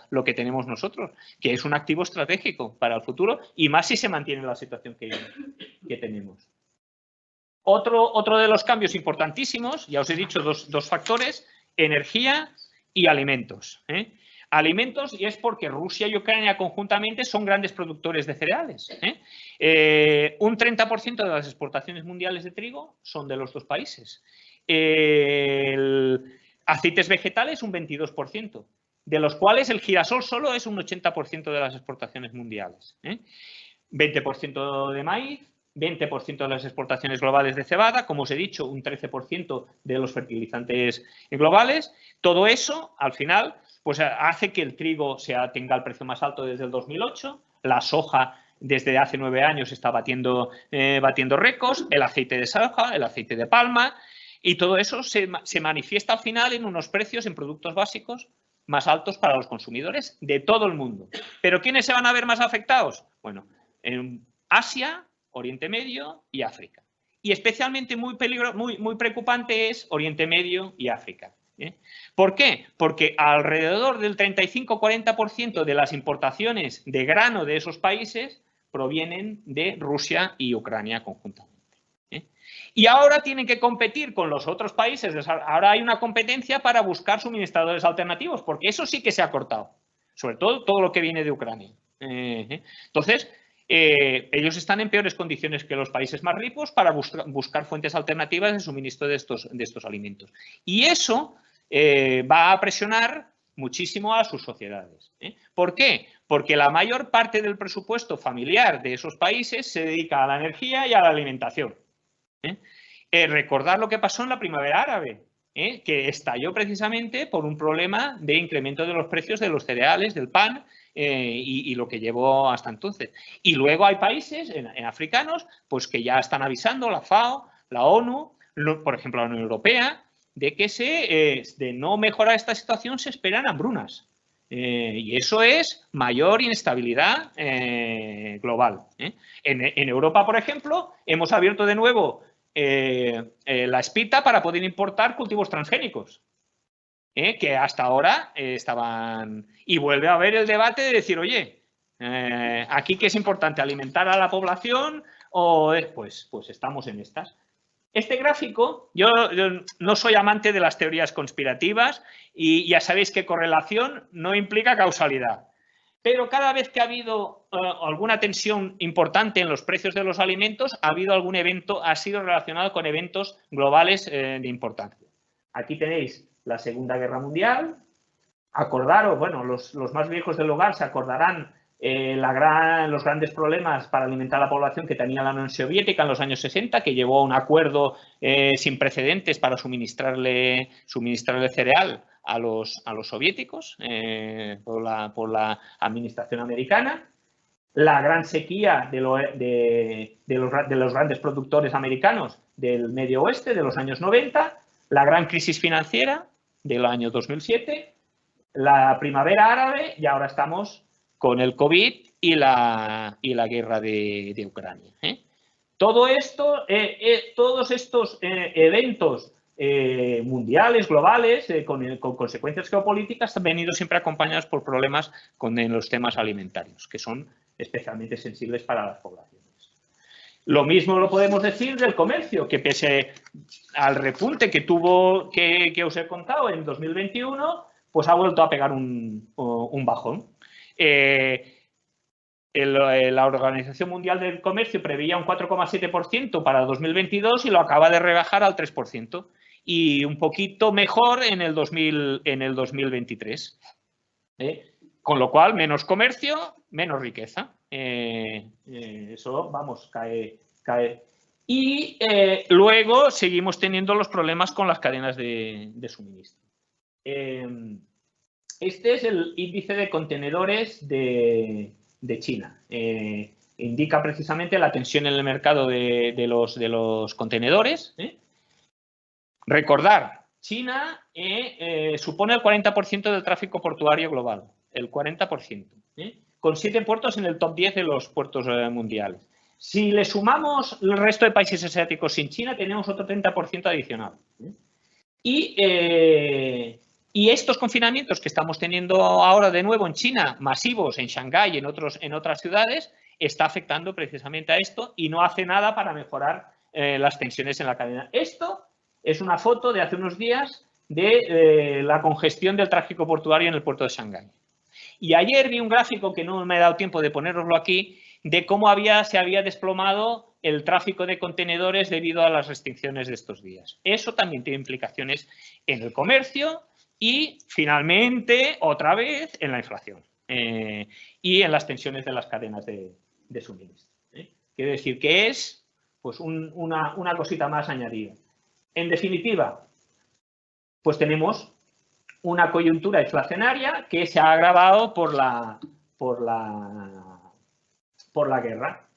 Speaker 2: lo que tenemos nosotros, que es un activo estratégico para el futuro y más si se mantiene la situación que tenemos. Otro de los cambios importantísimos, ya os he dicho dos factores, energía y alimentos. Alimentos, y es porque Rusia y Ucrania conjuntamente son grandes productores de cereales. Un 30% de las exportaciones mundiales de trigo son de los dos países. Aceites vegetales, un 22%, de los cuales el girasol solo es un 80% de las exportaciones mundiales. 20% de maíz, 20% de las exportaciones globales de cebada, como os he dicho, un 13% de los fertilizantes globales. Todo eso, al final, pues hace que el trigo tenga el precio más alto desde el 2008, la soja desde hace 9 años está batiendo récords, el aceite de soja, el aceite de palma, y todo eso se manifiesta al final en unos precios en productos básicos más altos para los consumidores de todo el mundo. ¿Pero quiénes se van a ver más afectados? Bueno, en Asia, Oriente Medio y África. Y especialmente muy preocupante es Oriente Medio y África. ¿Por qué? Porque alrededor del 35-40% de las importaciones de grano de esos países provienen de Rusia y Ucrania conjuntamente. Y ahora tienen que competir con los otros países. Ahora hay una competencia para buscar suministradores alternativos, porque eso sí que se ha cortado. Sobre todo lo que viene de Ucrania. Entonces, ellos están en peores condiciones que los países más ricos para buscar fuentes alternativas de suministro de estos alimentos. Y eso va a presionar muchísimo a sus sociedades. ¿Por qué? Porque la mayor parte del presupuesto familiar de esos países se dedica a la energía y a la alimentación. Recordar lo que pasó en la primavera árabe, que estalló precisamente por un problema de incremento de los precios de los cereales, del pan y lo que llevó hasta entonces. Y luego hay países en africanos pues que ya están avisando, la FAO, la ONU, por ejemplo la Unión Europea, de que de no mejorar esta situación se esperan hambrunas. Y eso es mayor inestabilidad global. En Europa, por ejemplo, hemos abierto de nuevo la espita para poder importar cultivos transgénicos, que hasta ahora estaban... Y vuelve a haber el debate de decir, oye, aquí ¿qué es importante? ¿Alimentar a la población o pues estamos en estas? Este gráfico, yo no soy amante de las teorías conspirativas y ya sabéis que correlación no implica causalidad. Pero cada vez que ha habido alguna tensión importante en los precios de los alimentos, ha habido algún evento, ha sido relacionado con eventos globales de importancia. Aquí tenéis la Segunda Guerra Mundial. Acordaros, bueno, los más viejos del hogar se acordarán los grandes problemas para alimentar a la población que tenía la Unión Soviética en los años 60, que llevó a un acuerdo sin precedentes para suministrarle cereal a los soviéticos por la administración americana. La gran sequía de los grandes productores americanos del Medio Oeste de los años 90, la gran crisis financiera del año 2007, la primavera árabe y ahora estamos con el COVID y la guerra de Ucrania. Todo esto, todos estos eventos mundiales, globales, con consecuencias geopolíticas, han venido siempre acompañados por problemas en los temas alimentarios, que son especialmente sensibles para las poblaciones. Lo mismo lo podemos decir del comercio, que pese al repunte que tuvo, que os he contado en 2021, pues ha vuelto a pegar un bajón. La Organización Mundial del Comercio preveía un 4,7% para 2022 y lo acaba de rebajar al 3%. Y un poquito mejor en el 2023. Con lo cual, menos comercio, menos riqueza. Eso, vamos, cae. Y luego seguimos teniendo los problemas con las cadenas de suministro. Este es el índice de contenedores de China. Indica precisamente la tensión en el mercado de los contenedores. Recordar, China supone el 40% del tráfico portuario global, el 40%, con 7 puertos en el top 10 de los puertos mundiales. Si le sumamos el resto de países asiáticos sin China, tenemos otro 30% adicional. Y estos confinamientos que estamos teniendo ahora de nuevo en China, masivos en Shanghái y en otras ciudades, está afectando precisamente a esto y no hace nada para mejorar las tensiones en la cadena. Esto es una foto de hace unos días de la congestión del tráfico portuario en el puerto de Shanghái. Y ayer vi un gráfico que no me he dado tiempo de poneroslo aquí, de cómo se había desplomado el tráfico de contenedores debido a las restricciones de estos días. Eso también tiene implicaciones en el comercio y, finalmente, otra vez, en la inflación y en las tensiones de las cadenas de suministro. Quiero decir que es pues, una cosita más añadida. En definitiva, pues tenemos una coyuntura inflacionaria que se ha agravado por la guerra.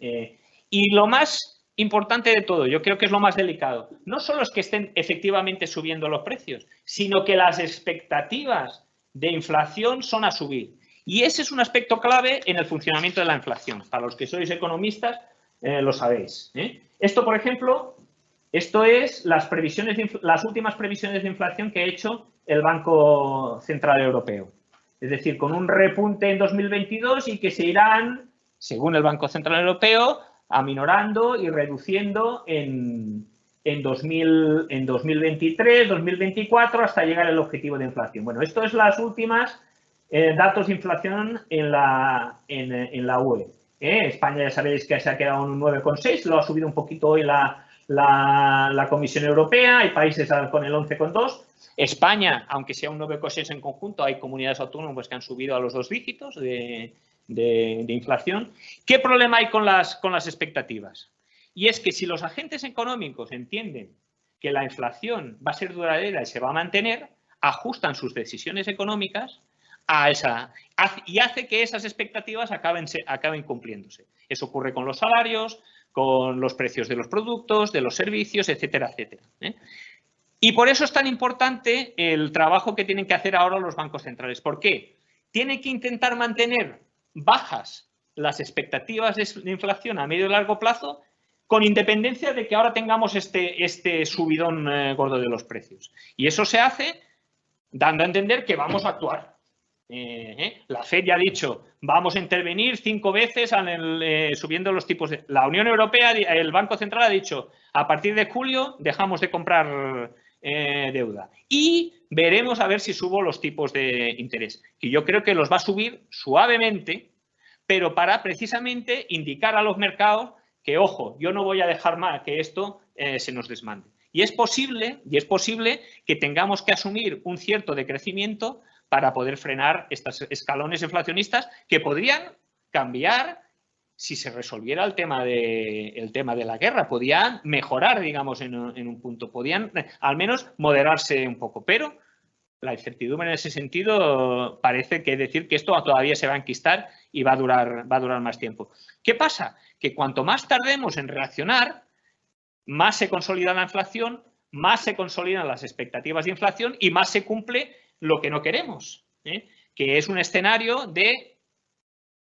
Speaker 2: Y lo más importante de todo, yo creo que es lo más delicado, no solo es que estén efectivamente subiendo los precios, sino que las expectativas de inflación son a subir. Y ese es un aspecto clave en el funcionamiento de la inflación. Para los que sois economistas, lo sabéis. Esto, por ejemplo, esto es las últimas previsiones de inflación que ha hecho el Banco Central Europeo. Es decir, con un repunte en 2022 y que se irán, según el Banco Central Europeo, aminorando y reduciendo en 2023, 2024, hasta llegar al objetivo de inflación. Bueno, esto es las últimas datos de inflación en la UE. España ya sabéis que se ha quedado en un 9,6, lo ha subido un poquito hoy la Comisión Europea, hay países con el 11,2. España, aunque sea un 9,6 en conjunto, hay comunidades autónomas que han subido a los 2 dígitos de inflación. ¿Qué problema hay con las expectativas? Y es que si los agentes económicos entienden que la inflación va a ser duradera y se va a mantener, ajustan sus decisiones económicas a y hace que esas expectativas acaben cumpliéndose. Eso ocurre con los salarios, con los precios de los productos, de los servicios, etcétera, etcétera. Y por eso es tan importante el trabajo que tienen que hacer ahora los bancos centrales. ¿Por qué? Tienen que intentar mantener bajas las expectativas de inflación a medio y largo plazo, con independencia de que ahora tengamos este subidón gordo de los precios. Y eso se hace dando a entender que vamos a actuar. La FED ya ha dicho, vamos a intervenir 5 veces subiendo los tipos de... La Unión Europea, el Banco Central ha dicho, a partir de julio dejamos de comprar deuda. Y veremos a ver si subo los tipos de interés. Y yo creo que los va a subir suavemente, pero para precisamente indicar a los mercados que, ojo, yo no voy a dejar más que esto se nos desmande. Y es posible que tengamos que asumir un cierto decrecimiento para poder frenar estos escalones inflacionistas que podrían cambiar si se resolviera el tema de la guerra. Podían mejorar, digamos, en un punto. Podían al menos moderarse un poco. Pero la incertidumbre en ese sentido parece que decir que esto todavía se va a enquistar y va a durar más tiempo. ¿Qué pasa? Que cuanto más tardemos en reaccionar, más se consolida la inflación, más se consolidan las expectativas de inflación y más se cumple lo que no queremos, que es un escenario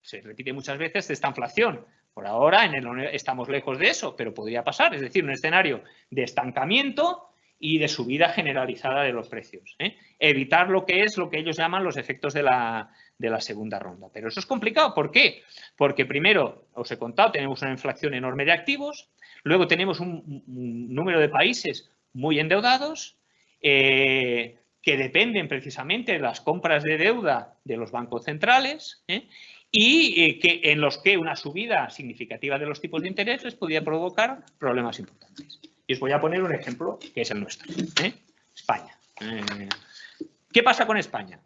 Speaker 2: se repite muchas veces, de esta inflación. Por ahora estamos lejos de eso, pero podría pasar, es decir, un escenario de estancamiento y de subida generalizada de los precios. Evitar lo que ellos llaman los efectos de la segunda ronda. Pero eso es complicado. ¿Por qué? Porque primero, os he contado, tenemos una inflación enorme de activos, luego tenemos un número de países muy endeudados que dependen precisamente de las compras de deuda de los bancos centrales y en los que una subida significativa de los tipos de interés les podría provocar problemas importantes. Y os voy a poner un ejemplo que es el nuestro, España. ¿Qué pasa con España?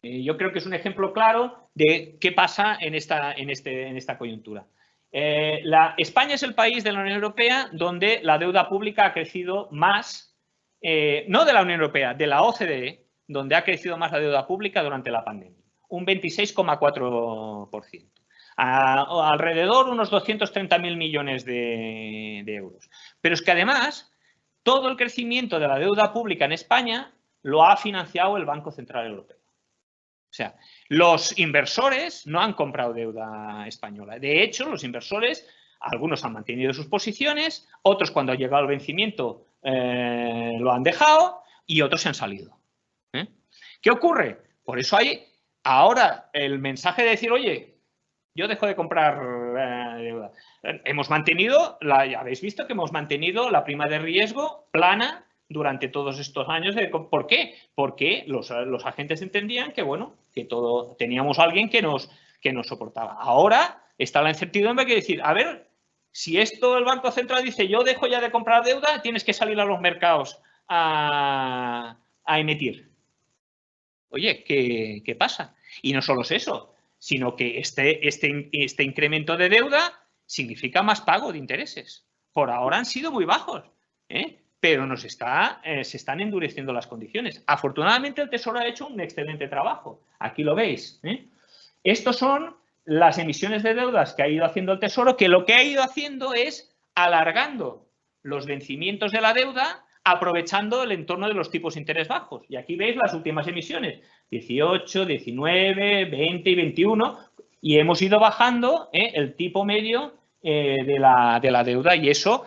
Speaker 2: Yo creo que es un ejemplo claro de qué pasa en esta coyuntura. España es el país de la Unión Europea donde la deuda pública ha crecido más, no de la Unión Europea, de la OCDE, donde ha crecido más la deuda pública durante la pandemia, un 26,4%. Alrededor de unos 230.000 millones de euros. Pero es que además, todo el crecimiento de la deuda pública en España lo ha financiado el Banco Central Europeo. O sea, los inversores no han comprado deuda española. De hecho, los inversores, algunos han mantenido sus posiciones, otros cuando ha llegado el vencimiento lo han dejado y otros se han salido. ¿Qué ocurre? Por eso hay ahora el mensaje de decir, oye, yo dejo de comprar deuda. Hemos mantenido, ya habéis visto que hemos mantenido la prima de riesgo plana durante todos estos años. ¿Por qué? Porque los agentes entendían que, bueno, que teníamos a alguien que nos soportaba. Ahora está la incertidumbre que decir, a ver, si esto el Banco Central dice, yo dejo ya de comprar deuda, tienes que salir a los mercados a emitir. Oye, ¿qué pasa? Y no solo es eso, sino que este incremento de deuda significa más pago de intereses. Por ahora han sido muy bajos, pero se están endureciendo las condiciones. Afortunadamente el Tesoro ha hecho un excelente trabajo. Aquí lo veis. Estos son las emisiones de deudas que ha ido haciendo el Tesoro, que lo que ha ido haciendo es alargando los vencimientos de la deuda, aprovechando el entorno de los tipos de interés bajos. Y aquí veis las últimas emisiones, 18, 19, 20 y 21, y hemos ido bajando el tipo medio de la deuda, y eso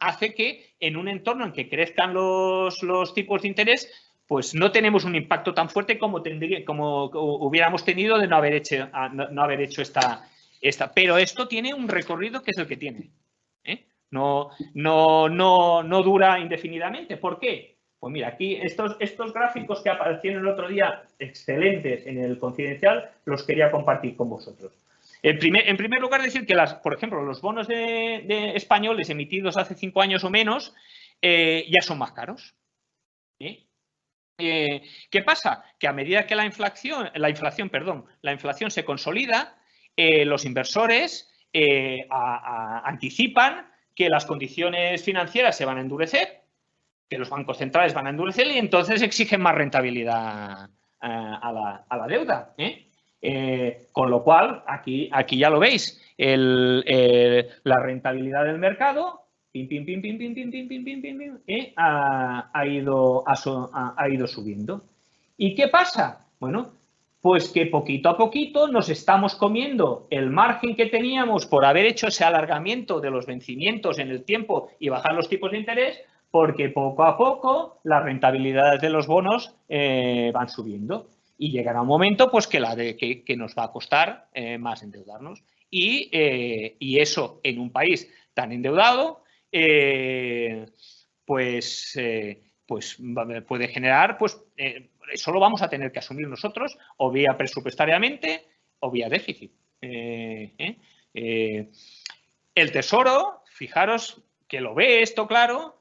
Speaker 2: hace que en un entorno en que crezcan los tipos de interés, pues no tenemos un impacto tan fuerte como hubiéramos tenido de no haber hecho Pero esto tiene un recorrido que es el que tiene. No dura indefinidamente. ¿Por qué? Pues mira, aquí estos gráficos que aparecieron el otro día, excelentes en el Confidencial, los quería compartir con vosotros. En primer lugar, decir que, por ejemplo, los bonos de españoles emitidos hace 5 años o menos ya son más caros. ¿Qué pasa? Que a medida que la inflación se consolida, los inversores anticipan que las condiciones financieras se van a endurecer, que los bancos centrales van a endurecer y entonces exigen más rentabilidad a la deuda. Con lo cual, aquí ya lo veis, la rentabilidad del mercado ha ido subiendo. ¿Y qué pasa? Bueno, pues que poquito a poquito nos estamos comiendo el margen que teníamos por haber hecho ese alargamiento de los vencimientos en el tiempo y bajar los tipos de interés, porque poco a poco las rentabilidades de los bonos van subiendo. Y llegará un momento pues que nos va a costar más endeudarnos. Y eso en un país tan endeudado pues puede generar, eso lo vamos a tener que asumir nosotros, o vía presupuestariamente o vía déficit. El Tesoro, fijaros que lo ve esto claro,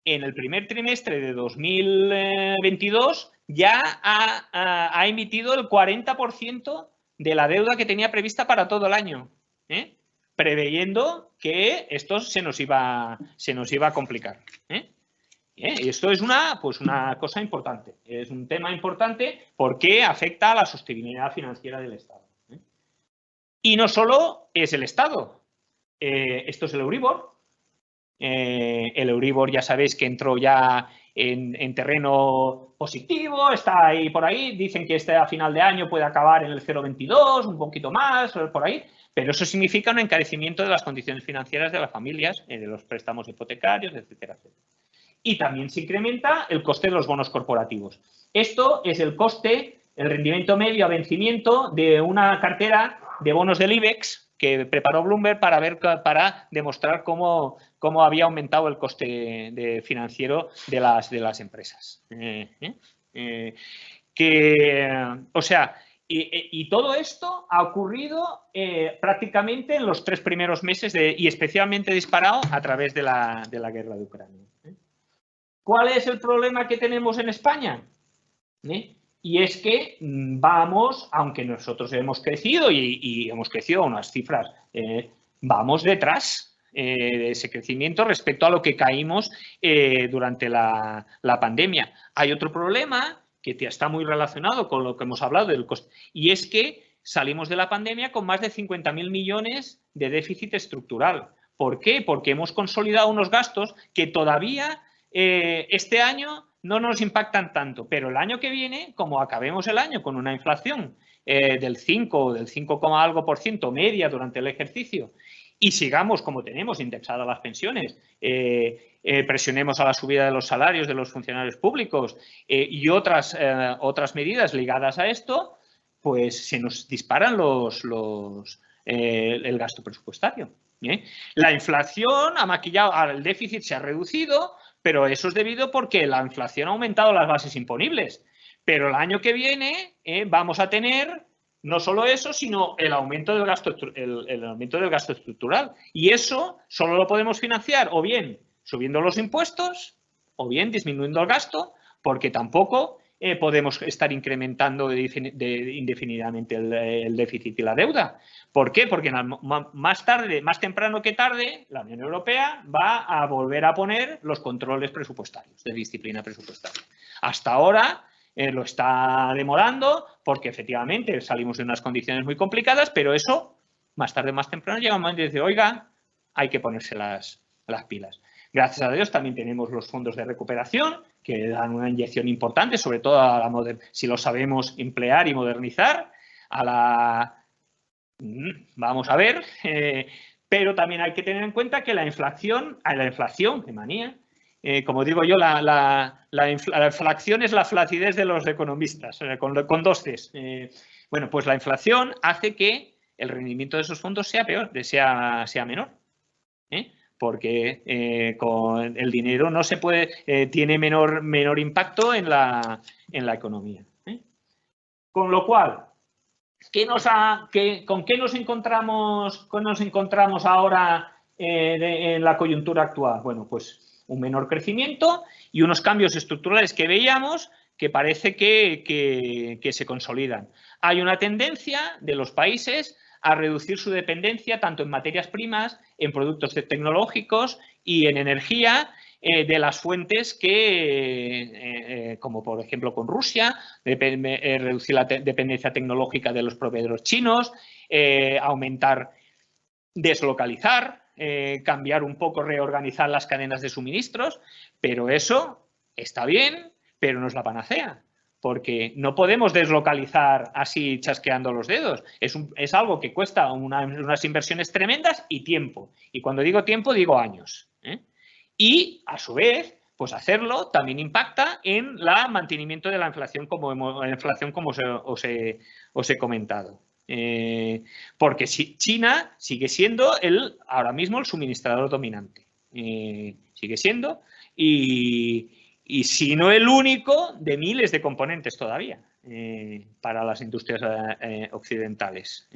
Speaker 2: en el primer trimestre de 2022 ya ha emitido el 40% de la deuda que tenía prevista para todo el año, preveyendo que esto se nos iba a complicar. Y esto es una cosa importante, es un tema importante porque afecta a la sostenibilidad financiera del Estado. Y no solo es el Estado, esto es el Euribor. El Euribor ya sabéis que entró ya en terreno positivo, está ahí por ahí, dicen que a final de año puede acabar en el 0,22, un poquito más, por ahí, pero eso significa un encarecimiento de las condiciones financieras de las familias, de los préstamos hipotecarios, etcétera, etcétera. Y también se incrementa el coste de los bonos corporativos. Esto es el coste, el rendimiento medio a vencimiento de una cartera de bonos del IBEX que preparó Bloomberg para demostrar cómo había aumentado el coste financiero de las empresas. Y todo esto ha ocurrido prácticamente en los 3 primeros meses y especialmente disparado a través de la guerra de Ucrania. ¿Cuál es el problema que tenemos en España? Y es que vamos, aunque nosotros hemos crecido y hemos crecido a unas cifras, vamos detrás de ese crecimiento respecto a lo que caímos durante la pandemia. Hay otro problema que está muy relacionado con lo que hemos hablado del coste, y es que salimos de la pandemia con más de 50.000 millones de déficit estructural. ¿Por qué? Porque hemos consolidado unos gastos que todavía este año no nos impactan tanto, pero el año que viene, como acabemos el año con una inflación del 5 o del 5, algo por ciento media durante el ejercicio y sigamos como tenemos indexadas las pensiones, presionemos a la subida de los salarios de los funcionarios públicos y otras medidas ligadas a esto, pues se nos disparan el gasto presupuestario. La inflación ha maquillado, el déficit se ha reducido, pero eso es debido porque la inflación ha aumentado las bases imponibles. Pero el año que viene vamos a tener no solo eso, sino el aumento del gasto estructural. Y eso solo lo podemos financiar o bien subiendo los impuestos o bien disminuyendo el gasto, porque tampoco podemos estar incrementando indefinidamente el déficit y la deuda. ¿Por qué? Porque más temprano que tarde, la Unión Europea va a volver a poner los controles presupuestarios, de disciplina presupuestaria. Hasta ahora lo está demorando porque efectivamente salimos de unas condiciones muy complicadas, pero eso, más tarde, más temprano, llega un momento y dice, oiga, hay que ponerse las pilas. Gracias a Dios también tenemos los fondos de recuperación que dan una inyección importante, sobre todo si lo sabemos emplear y modernizar, vamos a ver, pero también hay que tener en cuenta que la inflación, qué manía, como digo yo, la inflación es la flacidez de los economistas, con 2 Cs. Bueno, pues la inflación hace que el rendimiento de esos fondos sea sea menor. Porque con el dinero no se puede, tiene menor impacto en la economía. Con lo cual, ¿con qué nos encontramos ahora en la coyuntura actual? Bueno, pues un menor crecimiento y unos cambios estructurales que veíamos que parece que se consolidan. Hay una tendencia de los países a reducir su dependencia tanto en materias primas, en productos tecnológicos y en energía de las fuentes que, como por ejemplo con Rusia, reducir la dependencia tecnológica de los proveedores chinos, aumentar, deslocalizar, cambiar un poco, reorganizar las cadenas de suministros, pero eso está bien, pero no es la panacea. Porque no podemos deslocalizar así chasqueando los dedos. Es algo que cuesta unas inversiones tremendas y tiempo. Y cuando digo tiempo, digo años. Y, a su vez, pues hacerlo también impacta en el mantenimiento de la inflación, como os he comentado. Porque China sigue siendo ahora mismo el suministrador dominante. Sigue siendo. Y si no el único, de miles de componentes todavía para las industrias occidentales.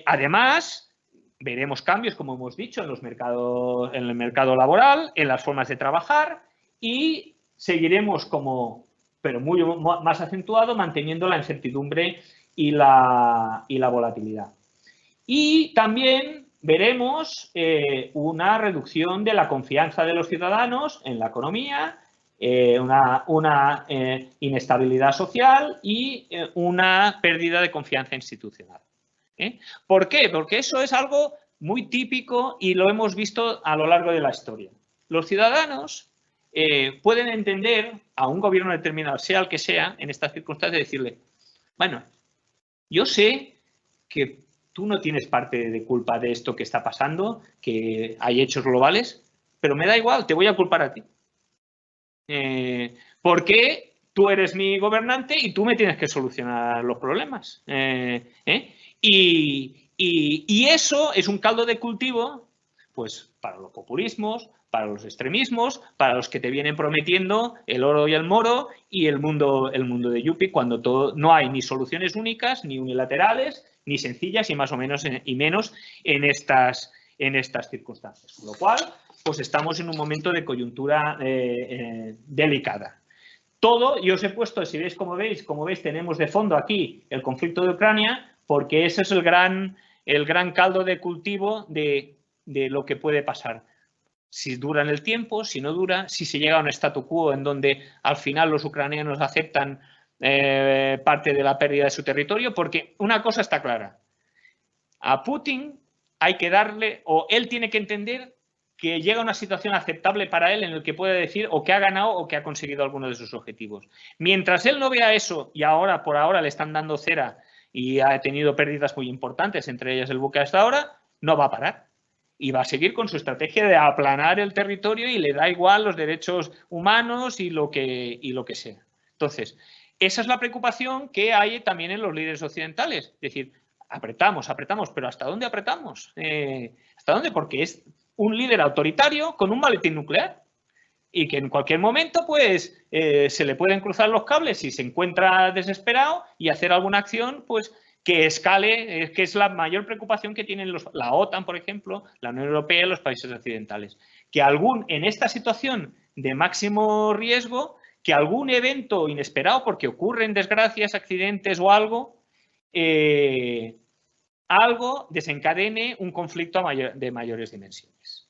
Speaker 2: Además, veremos cambios, como hemos dicho, en el mercado laboral, en las formas de trabajar y seguiremos pero muy más acentuado, manteniendo la incertidumbre y la volatilidad. Y también veremos una reducción de la confianza de los ciudadanos en la economía, una inestabilidad social y una pérdida de confianza institucional. ¿Por qué? Porque eso es algo muy típico y lo hemos visto a lo largo de la historia. Los ciudadanos pueden entender a un gobierno determinado, sea el que sea, en estas circunstancias, decirle, bueno, yo sé que tú no tienes parte de culpa de esto que está pasando, que hay hechos globales, pero me da igual, te voy a culpar a ti. Porque tú eres mi gobernante y tú me tienes que solucionar los problemas. Y eso es un caldo de cultivo, pues, para los populismos, para los extremismos, para los que te vienen prometiendo el oro y el moro y el mundo de Yuppie, cuando no hay ni soluciones únicas, ni unilaterales, ni sencillas y más o menos y menos en estas circunstancias. Con lo cual, pues estamos en un momento de coyuntura delicada. Todo, yo os he puesto, si veis, como veis, tenemos de fondo aquí el conflicto de Ucrania, porque ese es el gran caldo de cultivo de lo que puede pasar. Si dura en el tiempo, si no dura, si se llega a un statu quo en donde al final los ucranianos aceptan parte de la pérdida de su territorio, porque una cosa está clara. A Putin hay que darle, o él tiene que entender que llega a una situación aceptable para él en el que puede decir o que ha ganado o que ha conseguido alguno de sus objetivos. Mientras él no vea eso y por ahora le están dando cera y ha tenido pérdidas muy importantes, entre ellas el buque hasta ahora, no va a parar. Y va a seguir con su estrategia de aplanar el territorio y le da igual los derechos humanos y lo que sea. Entonces, esa es la preocupación que hay también en los líderes occidentales. Es decir, apretamos, pero ¿hasta dónde apretamos? ¿Hasta dónde? Porque es un líder autoritario con un maletín nuclear y que en cualquier momento pues se le pueden cruzar los cables si se encuentra desesperado y hacer alguna acción pues que escale, que es la mayor preocupación que tienen la OTAN, por ejemplo, la Unión Europea y los países occidentales. Que en esta situación de máximo riesgo, que algún evento inesperado, porque ocurren desgracias, accidentes o algo desencadene un conflicto de mayores dimensiones.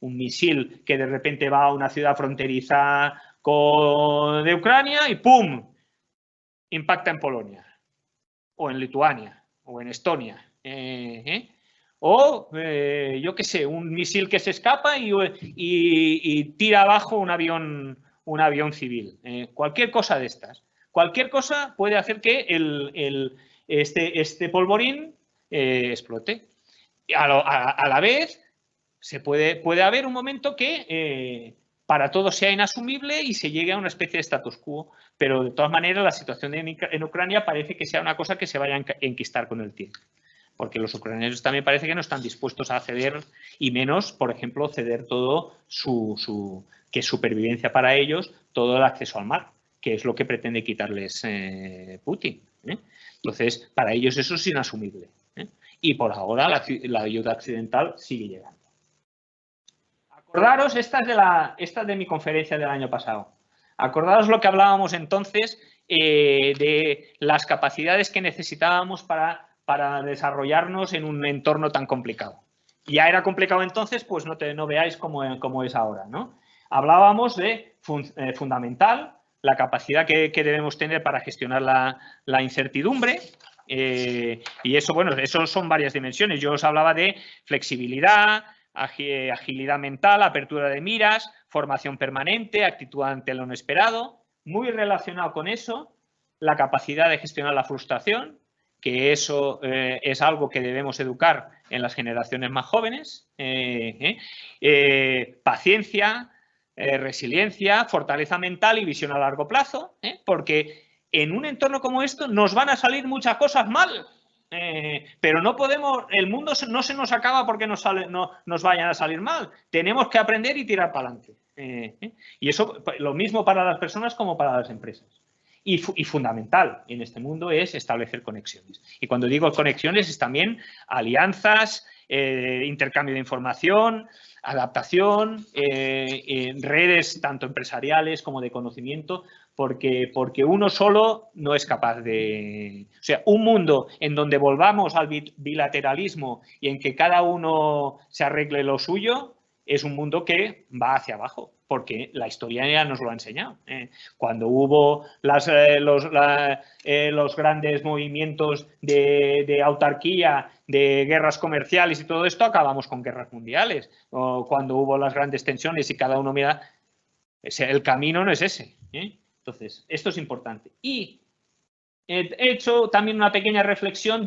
Speaker 2: Un misil que de repente va a una ciudad fronteriza de Ucrania y ¡pum! Impacta en Polonia, o en Lituania, o en Estonia. O, yo qué sé, un misil que se escapa y tira abajo un avión civil. Cualquier cosa de estas. Cualquier cosa puede hacer que este polvorín explote. A la vez, puede haber un momento que para todos sea inasumible y se llegue a una especie de status quo, pero de todas maneras la situación en Ucrania parece que sea una cosa que se vaya a enquistar con el tiempo. porque los ucranianos también parece que no están dispuestos a ceder, y menos, por ejemplo, ceder todo que es supervivencia para ellos, todo el acceso al mar, que es lo que pretende quitarles Putin. Entonces, para ellos eso es inasumible. Y por ahora la ayuda occidental sigue llegando. Acordaros, esta es de mi conferencia del año pasado. Acordaros lo que hablábamos entonces de las capacidades que necesitábamos para desarrollarnos en un entorno tan complicado. Ya era complicado entonces, pues no veáis cómo es ahora, ¿no? Hablábamos de fundamental, la capacidad que debemos tener para gestionar la incertidumbre. Y eso, bueno, eso son varias dimensiones. Yo os hablaba de flexibilidad, agilidad mental, apertura de miras, formación permanente, actitud ante lo inesperado. Muy relacionado con eso, la capacidad de gestionar la frustración, que eso es algo que debemos educar en las generaciones más jóvenes. Paciencia, resiliencia, fortaleza mental y visión a largo plazo, porque en un entorno como esto nos van a salir muchas cosas mal. Pero no podemos, el mundo no se nos acaba porque nos vayan a salir mal. Tenemos que aprender y tirar para adelante. Y eso, lo mismo para las personas como para las empresas. Y fundamental en este mundo es establecer conexiones. Y cuando digo conexiones es también alianzas, intercambio de información, adaptación, redes tanto empresariales como de conocimiento, porque uno solo no es capaz de... O sea, un mundo en donde volvamos al bilateralismo y en que cada uno se arregle lo suyo, es un mundo que va hacia abajo, porque la historia ya nos lo ha enseñado. Cuando hubo los grandes movimientos de autarquía, de guerras comerciales y todo esto, acabamos con guerras mundiales. O cuando hubo las grandes tensiones y cada uno mira, el camino no es ese. Entonces, esto es importante. Y he hecho también una pequeña reflexión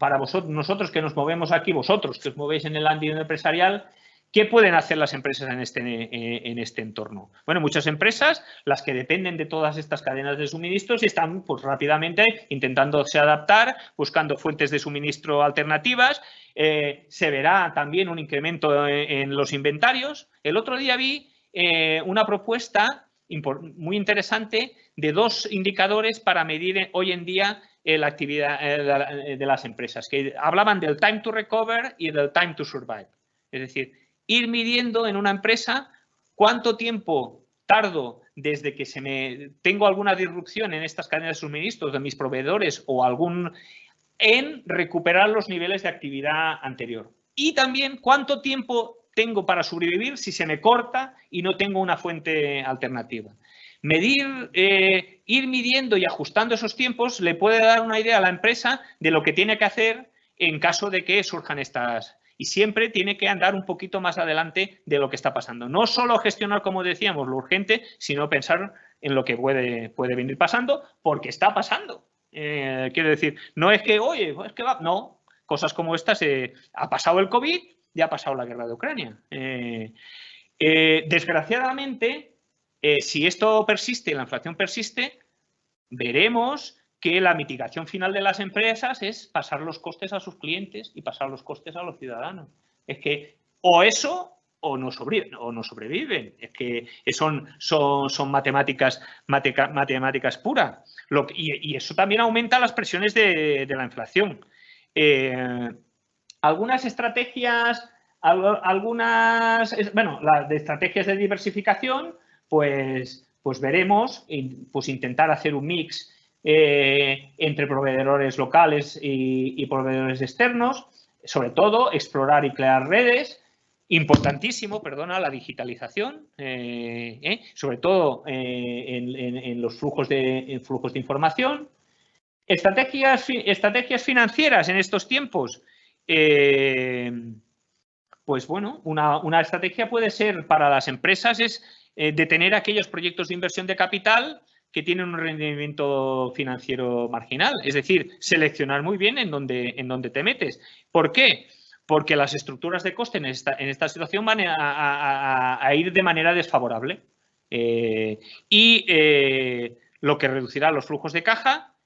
Speaker 2: para nosotros que nos movemos aquí, vosotros que os movéis en el ámbito empresarial, ¿qué pueden hacer las empresas en este entorno? Bueno, muchas empresas, las que dependen de todas estas cadenas de suministros, están pues, rápidamente intentándose adaptar, buscando fuentes de suministro alternativas. Se verá también un incremento en los inventarios. El otro día vi una propuesta muy interesante de 2 indicadores para medir hoy en día la actividad de las empresas, que hablaban del time to recover y del time to survive. Es decir, ir midiendo en una empresa cuánto tiempo tardo desde que tengo alguna disrupción en estas cadenas de suministros de mis proveedores o en recuperar los niveles de actividad anterior. Y también cuánto tiempo tengo para sobrevivir si se me corta y no tengo una fuente alternativa. Ir midiendo y ajustando esos tiempos le puede dar una idea a la empresa de lo que tiene que hacer en caso de que surjan estas. Y siempre tiene que andar un poquito más adelante de lo que está pasando. No solo gestionar, como decíamos, lo urgente, sino pensar en lo que puede venir pasando, porque está pasando. Quiero decir, no es que, oye, es que va. No, cosas como estas, ha pasado el COVID, ya ha pasado la guerra de Ucrania. Desgraciadamente, si esto persiste, la inflación persiste, veremos que la mitigación final de las empresas es pasar los costes a sus clientes y pasar los costes a los ciudadanos. Es que o eso o no sobreviven. Es que son matemáticas puras. Y eso también aumenta las presiones de la inflación. Algunas estrategias, las de estrategias de diversificación, pues veremos, pues intentar hacer un mix entre proveedores locales y proveedores externos, sobre todo explorar y crear redes. Importantísimo, la digitalización, sobre todo en los flujos de información. Estrategias financieras en estos tiempos. Pues bueno, una estrategia puede ser para las empresas es detener aquellos proyectos de inversión de capital que tienen un rendimiento financiero marginal. Es decir, seleccionar muy bien en dónde te metes. ¿Por qué? Porque las estructuras de coste en esta situación van a ir de manera desfavorable. Lo que reducirá los flujos de caja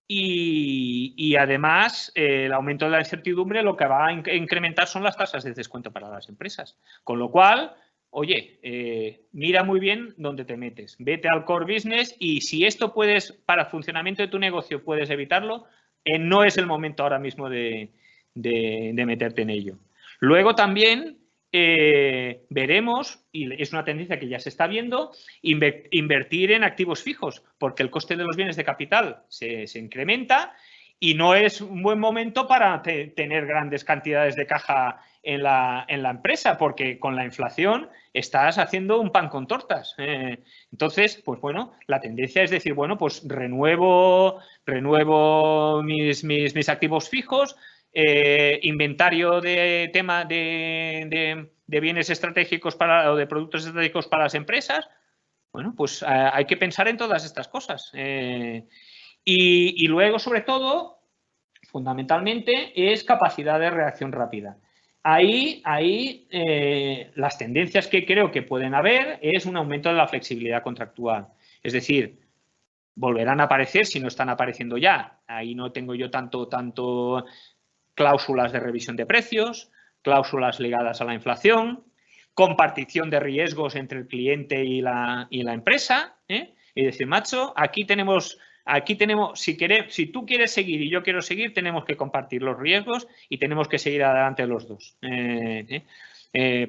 Speaker 2: y además el aumento de la incertidumbre lo que va a incrementar son las tasas de descuento para las empresas. Con lo cual, oye, mira muy bien dónde te metes. Vete al core business y si esto puedes, para el funcionamiento de tu negocio, puedes evitarlo, no es el momento ahora mismo de meterte en ello. Luego también veremos, y es una tendencia que ya se está viendo, invertir en activos fijos, porque el coste de los bienes de capital se incrementa y no es un buen momento para tener grandes cantidades de caja en la empresa, porque con la inflación estás haciendo un pan con tortas. Entonces, pues bueno, la tendencia es decir, bueno, pues renuevo mis activos fijos, inventario de tema de bienes estratégicos o de productos estratégicos para las empresas. Bueno, pues hay que pensar en todas estas cosas. Y luego, sobre todo, fundamentalmente, es capacidad de reacción rápida. Ahí las tendencias que creo que pueden haber es un aumento de la flexibilidad contractual. Es decir, volverán a aparecer si no están apareciendo ya. Ahí no tengo yo tanto cláusulas de revisión de precios, cláusulas ligadas a la inflación, compartición de riesgos entre el cliente y la empresa. Y decir, macho, aquí tenemos, si tú quieres seguir y yo quiero seguir, tenemos que compartir los riesgos y tenemos que seguir adelante los dos.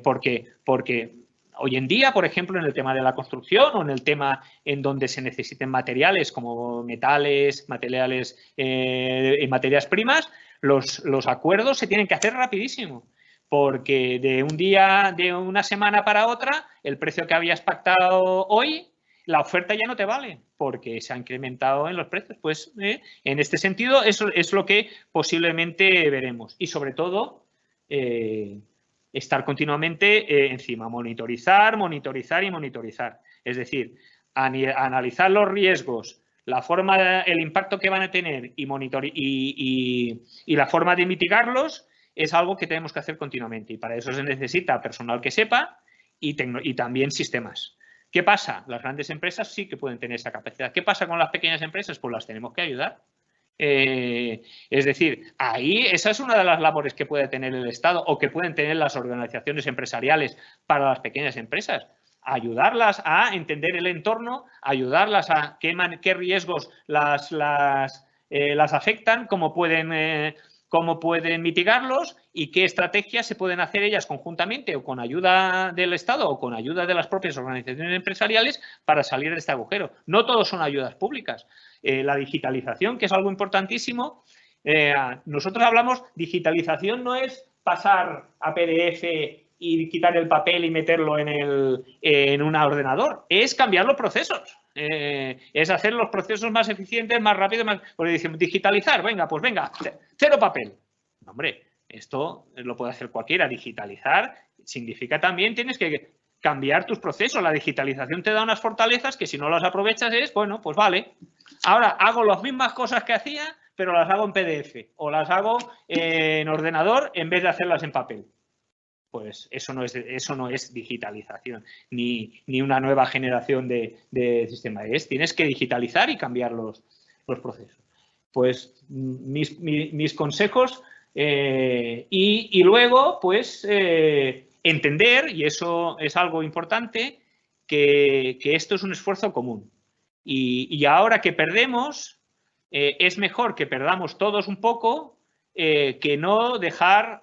Speaker 2: Porque hoy en día, por ejemplo, en el tema de la construcción o en el tema en donde se necesiten materiales como metales, materiales y materias primas, los acuerdos se tienen que hacer rapidísimo, porque de una semana para otra, el precio que habías pactado hoy, la oferta ya no te vale, porque se ha incrementado en los precios. Pues en este sentido, eso es lo que posiblemente veremos. Y sobre todo, estar continuamente encima, monitorizar. Es decir, analizar los riesgos, la forma, el impacto que van a tener y la forma de mitigarlos es algo que tenemos que hacer continuamente. Y para eso se necesita personal que sepa y también sistemas. ¿Qué pasa? Las grandes empresas sí que pueden tener esa capacidad. ¿Qué pasa con las pequeñas empresas? Pues las tenemos que ayudar. Es decir, ahí esa es una de las labores que puede tener el Estado o que pueden tener las organizaciones empresariales para las pequeñas empresas. Ayudarlas a entender el entorno, ayudarlas a qué riesgos las afectan, cómo pueden mitigarlos y qué estrategias se pueden hacer ellas conjuntamente o con ayuda del Estado o con ayuda de las propias organizaciones empresariales para salir de este agujero. No todos son ayudas públicas. La digitalización, que es algo importantísimo. Nosotros hablamos, digitalización no es pasar a PDF y quitar el papel y meterlo en un ordenador, es cambiar los procesos. Es hacer los procesos más eficientes, más rápidos, porque decimos, digitalizar, venga, pues venga, cero papel. No, hombre, esto lo puede hacer cualquiera. Digitalizar significa también tienes que cambiar tus procesos. La digitalización te da unas fortalezas que si no las aprovechas es, bueno, pues vale. Ahora hago las mismas cosas que hacía, pero las hago en PDF o las hago en ordenador en vez de hacerlas en papel. Pues eso no es digitalización, ni una nueva generación de sistema. Tienes que digitalizar y cambiar los procesos. Pues mis consejos y luego, pues, entender, y eso es algo importante, que esto es un esfuerzo común. Y ahora que perdemos, es mejor que perdamos todos un poco que no dejar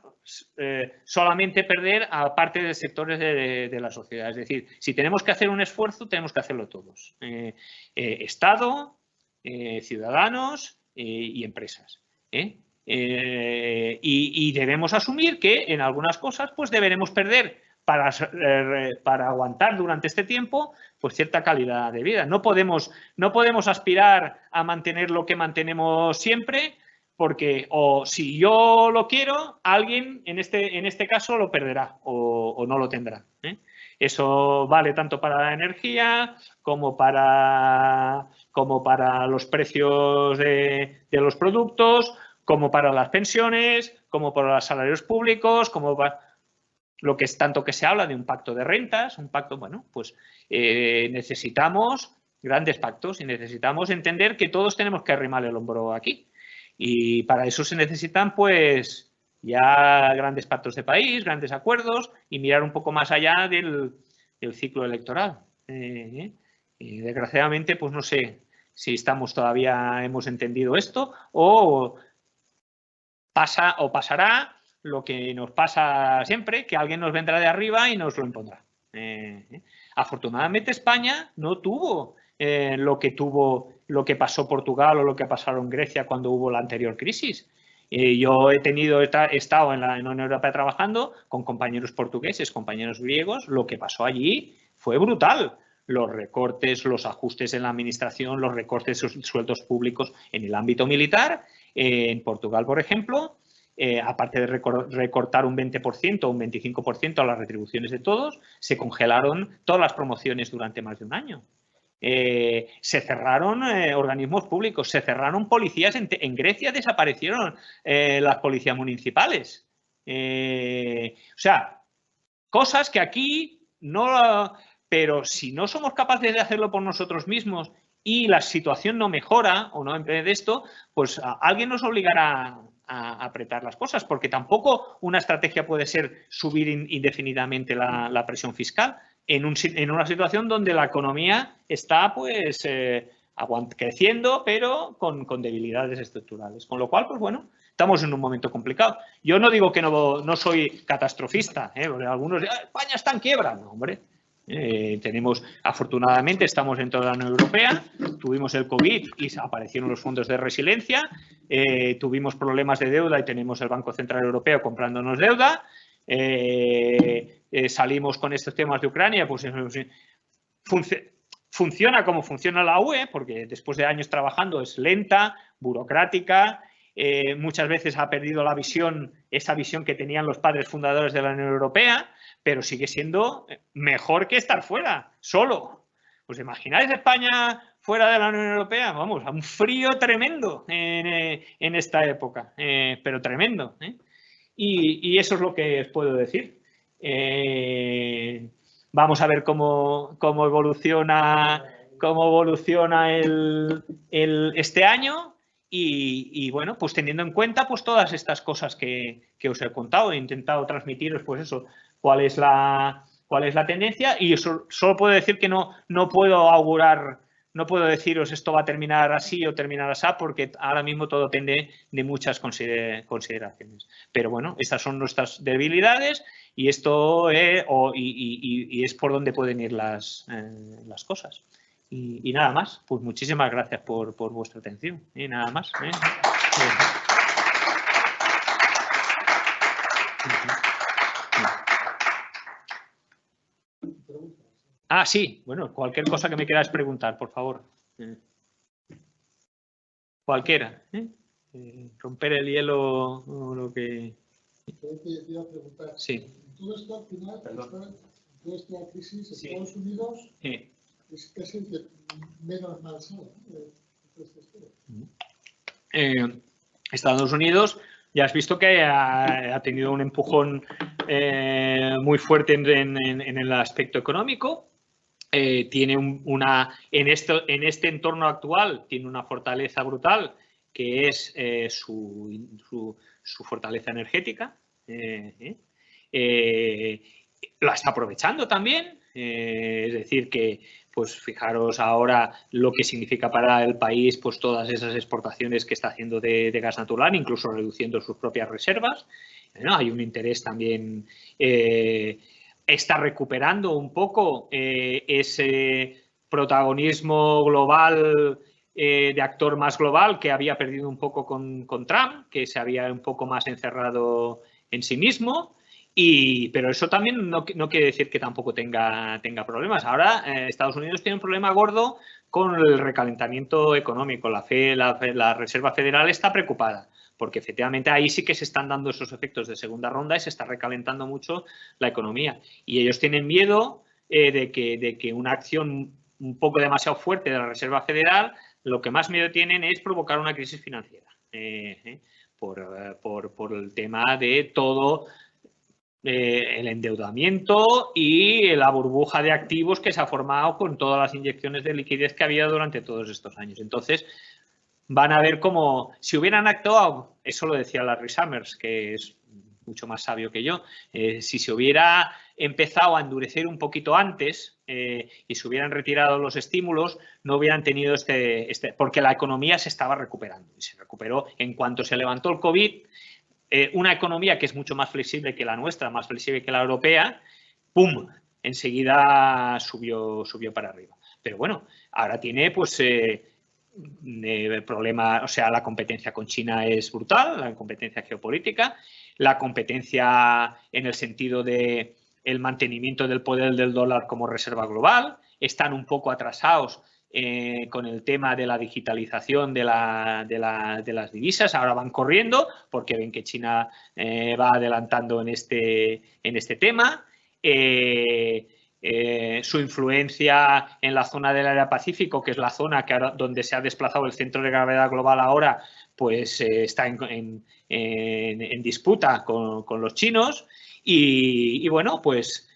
Speaker 2: solamente perder a parte de sectores de la sociedad. Es decir, si tenemos que hacer un esfuerzo, tenemos que hacerlo todos. Estado, ciudadanos y empresas. Y debemos asumir que en algunas cosas pues deberemos perder para aguantar durante este tiempo pues cierta calidad de vida. No podemos aspirar a mantener lo que mantenemos siempre, porque o si yo lo quiero, alguien en este caso lo perderá o no lo tendrá. Eso vale tanto para la energía como para los precios de los productos, como para las pensiones, como para los salarios públicos, como para lo que es tanto que se habla de un pacto de rentas, un pacto, bueno, pues necesitamos grandes pactos y necesitamos entender que todos tenemos que arrimar el hombro aquí. Y para eso se necesitan, pues, ya grandes pactos de país, grandes acuerdos y mirar un poco más allá del ciclo electoral. Y desgraciadamente, pues no sé si hemos entendido esto o pasará lo que nos pasa siempre, que alguien nos vendrá de arriba y nos lo impondrá. Afortunadamente España no tuvo lo que pasó Portugal o lo que pasaron Grecia cuando hubo la anterior crisis. Yo he estado en la Unión Europea trabajando con compañeros portugueses, compañeros griegos. Lo que pasó allí fue brutal. Los recortes, los ajustes en la administración, los recortes de sueldos públicos en el ámbito militar. En Portugal, por ejemplo, aparte de recortar un 20% o un 25% a las retribuciones de todos, se congelaron todas las promociones durante más de un año. Se cerraron organismos públicos, se cerraron policías. En Grecia desaparecieron las policías municipales. O sea, cosas que aquí no... Pero si no somos capaces de hacerlo por nosotros mismos y la situación no mejora o no en vez de esto, pues alguien nos obligará a apretar las cosas, porque tampoco una estrategia puede ser subir indefinidamente la presión fiscal en una situación donde la economía está pues creciendo, pero con debilidades estructurales. Con lo cual, pues bueno, estamos en un momento complicado. Yo no digo que no soy catastrofista, porque algunos dicen, España está en quiebra. No, hombre. Afortunadamente estamos en toda la Unión Europea, tuvimos el COVID y aparecieron los fondos de resiliencia, tuvimos problemas de deuda y tenemos el Banco Central Europeo comprándonos deuda, salimos con estos temas de Ucrania, pues funciona como funciona la UE, porque después de años trabajando es lenta, burocrática, muchas veces ha perdido esa visión que tenían los padres fundadores de la Unión Europea, pero sigue siendo mejor que estar fuera, solo. ¿Os imagináis España fuera de la Unión Europea? Vamos, a un frío tremendo en esta época, pero tremendo. Y eso es lo que os puedo decir. Vamos a ver cómo evoluciona este año. Y bueno, pues teniendo en cuenta pues todas estas cosas que os he contado, he intentado transmitiros pues eso, cuál es la tendencia, y eso, solo puedo decir que no puedo augurar, no puedo deciros esto va a terminar así o terminar así, porque ahora mismo todo depende de muchas consideraciones. Pero bueno, estas son nuestras debilidades y esto y es por donde pueden ir las cosas. Y nada más, pues muchísimas gracias por vuestra atención. Y nada más. Ah, sí, bueno, cualquier cosa que me quieras preguntar, por favor. Cualquiera. Romper el hielo o lo que...
Speaker 1: Te iba a preguntar.
Speaker 2: Sí.
Speaker 1: Todo esto al final, toda esta crisis,
Speaker 2: Sí.
Speaker 1: Estados Unidos
Speaker 2: Sí.
Speaker 1: es casi el que menos mal sale.
Speaker 2: Estados Unidos, ya has visto que ha tenido un empujón muy fuerte en el aspecto económico. Tiene en este entorno actual tiene una fortaleza brutal, que es su fortaleza energética. La está aprovechando también, es decir que pues fijaros ahora lo que significa para el país pues todas esas exportaciones que está haciendo de gas natural, incluso reduciendo sus propias reservas. Hay un interés también, está recuperando un poco ese protagonismo global, de actor más global, que había perdido un poco con Trump, que se había un poco más encerrado en sí mismo. Pero eso también no quiere decir que tampoco tenga problemas. Ahora Estados Unidos tiene un problema gordo con el recalentamiento económico. La Reserva Federal está preocupada, porque efectivamente ahí sí que se están dando esos efectos de segunda ronda y se está recalentando mucho la economía. Y ellos tienen miedo de que una acción un poco demasiado fuerte de la Reserva Federal, lo que más miedo tienen es provocar una crisis financiera. Por el tema de todo el endeudamiento y la burbuja de activos que se ha formado con todas las inyecciones de liquidez que ha habido durante todos estos años. Entonces, van a ver cómo, si hubieran actuado, eso lo decía Larry Summers, que es mucho más sabio que yo, si se hubiera empezado a endurecer un poquito antes y se hubieran retirado los estímulos, no hubieran tenido porque la economía se estaba recuperando y se recuperó en cuanto se levantó el COVID. Una economía que es mucho más flexible que la nuestra, más flexible que la europea, ¡pum!, enseguida subió para arriba. Pero bueno, ahora tiene pues problema, o sea, la competencia con China es brutal, la competencia geopolítica, la competencia en el sentido de el mantenimiento del poder del dólar como reserva global, están un poco atrasados con el tema de la digitalización de las divisas, ahora van corriendo porque ven que China va adelantando en este tema. Su influencia en la zona del área Pacífico, que es la zona que ahora, donde se ha desplazado el centro de gravedad global ahora, pues está en disputa con los chinos y bueno, pues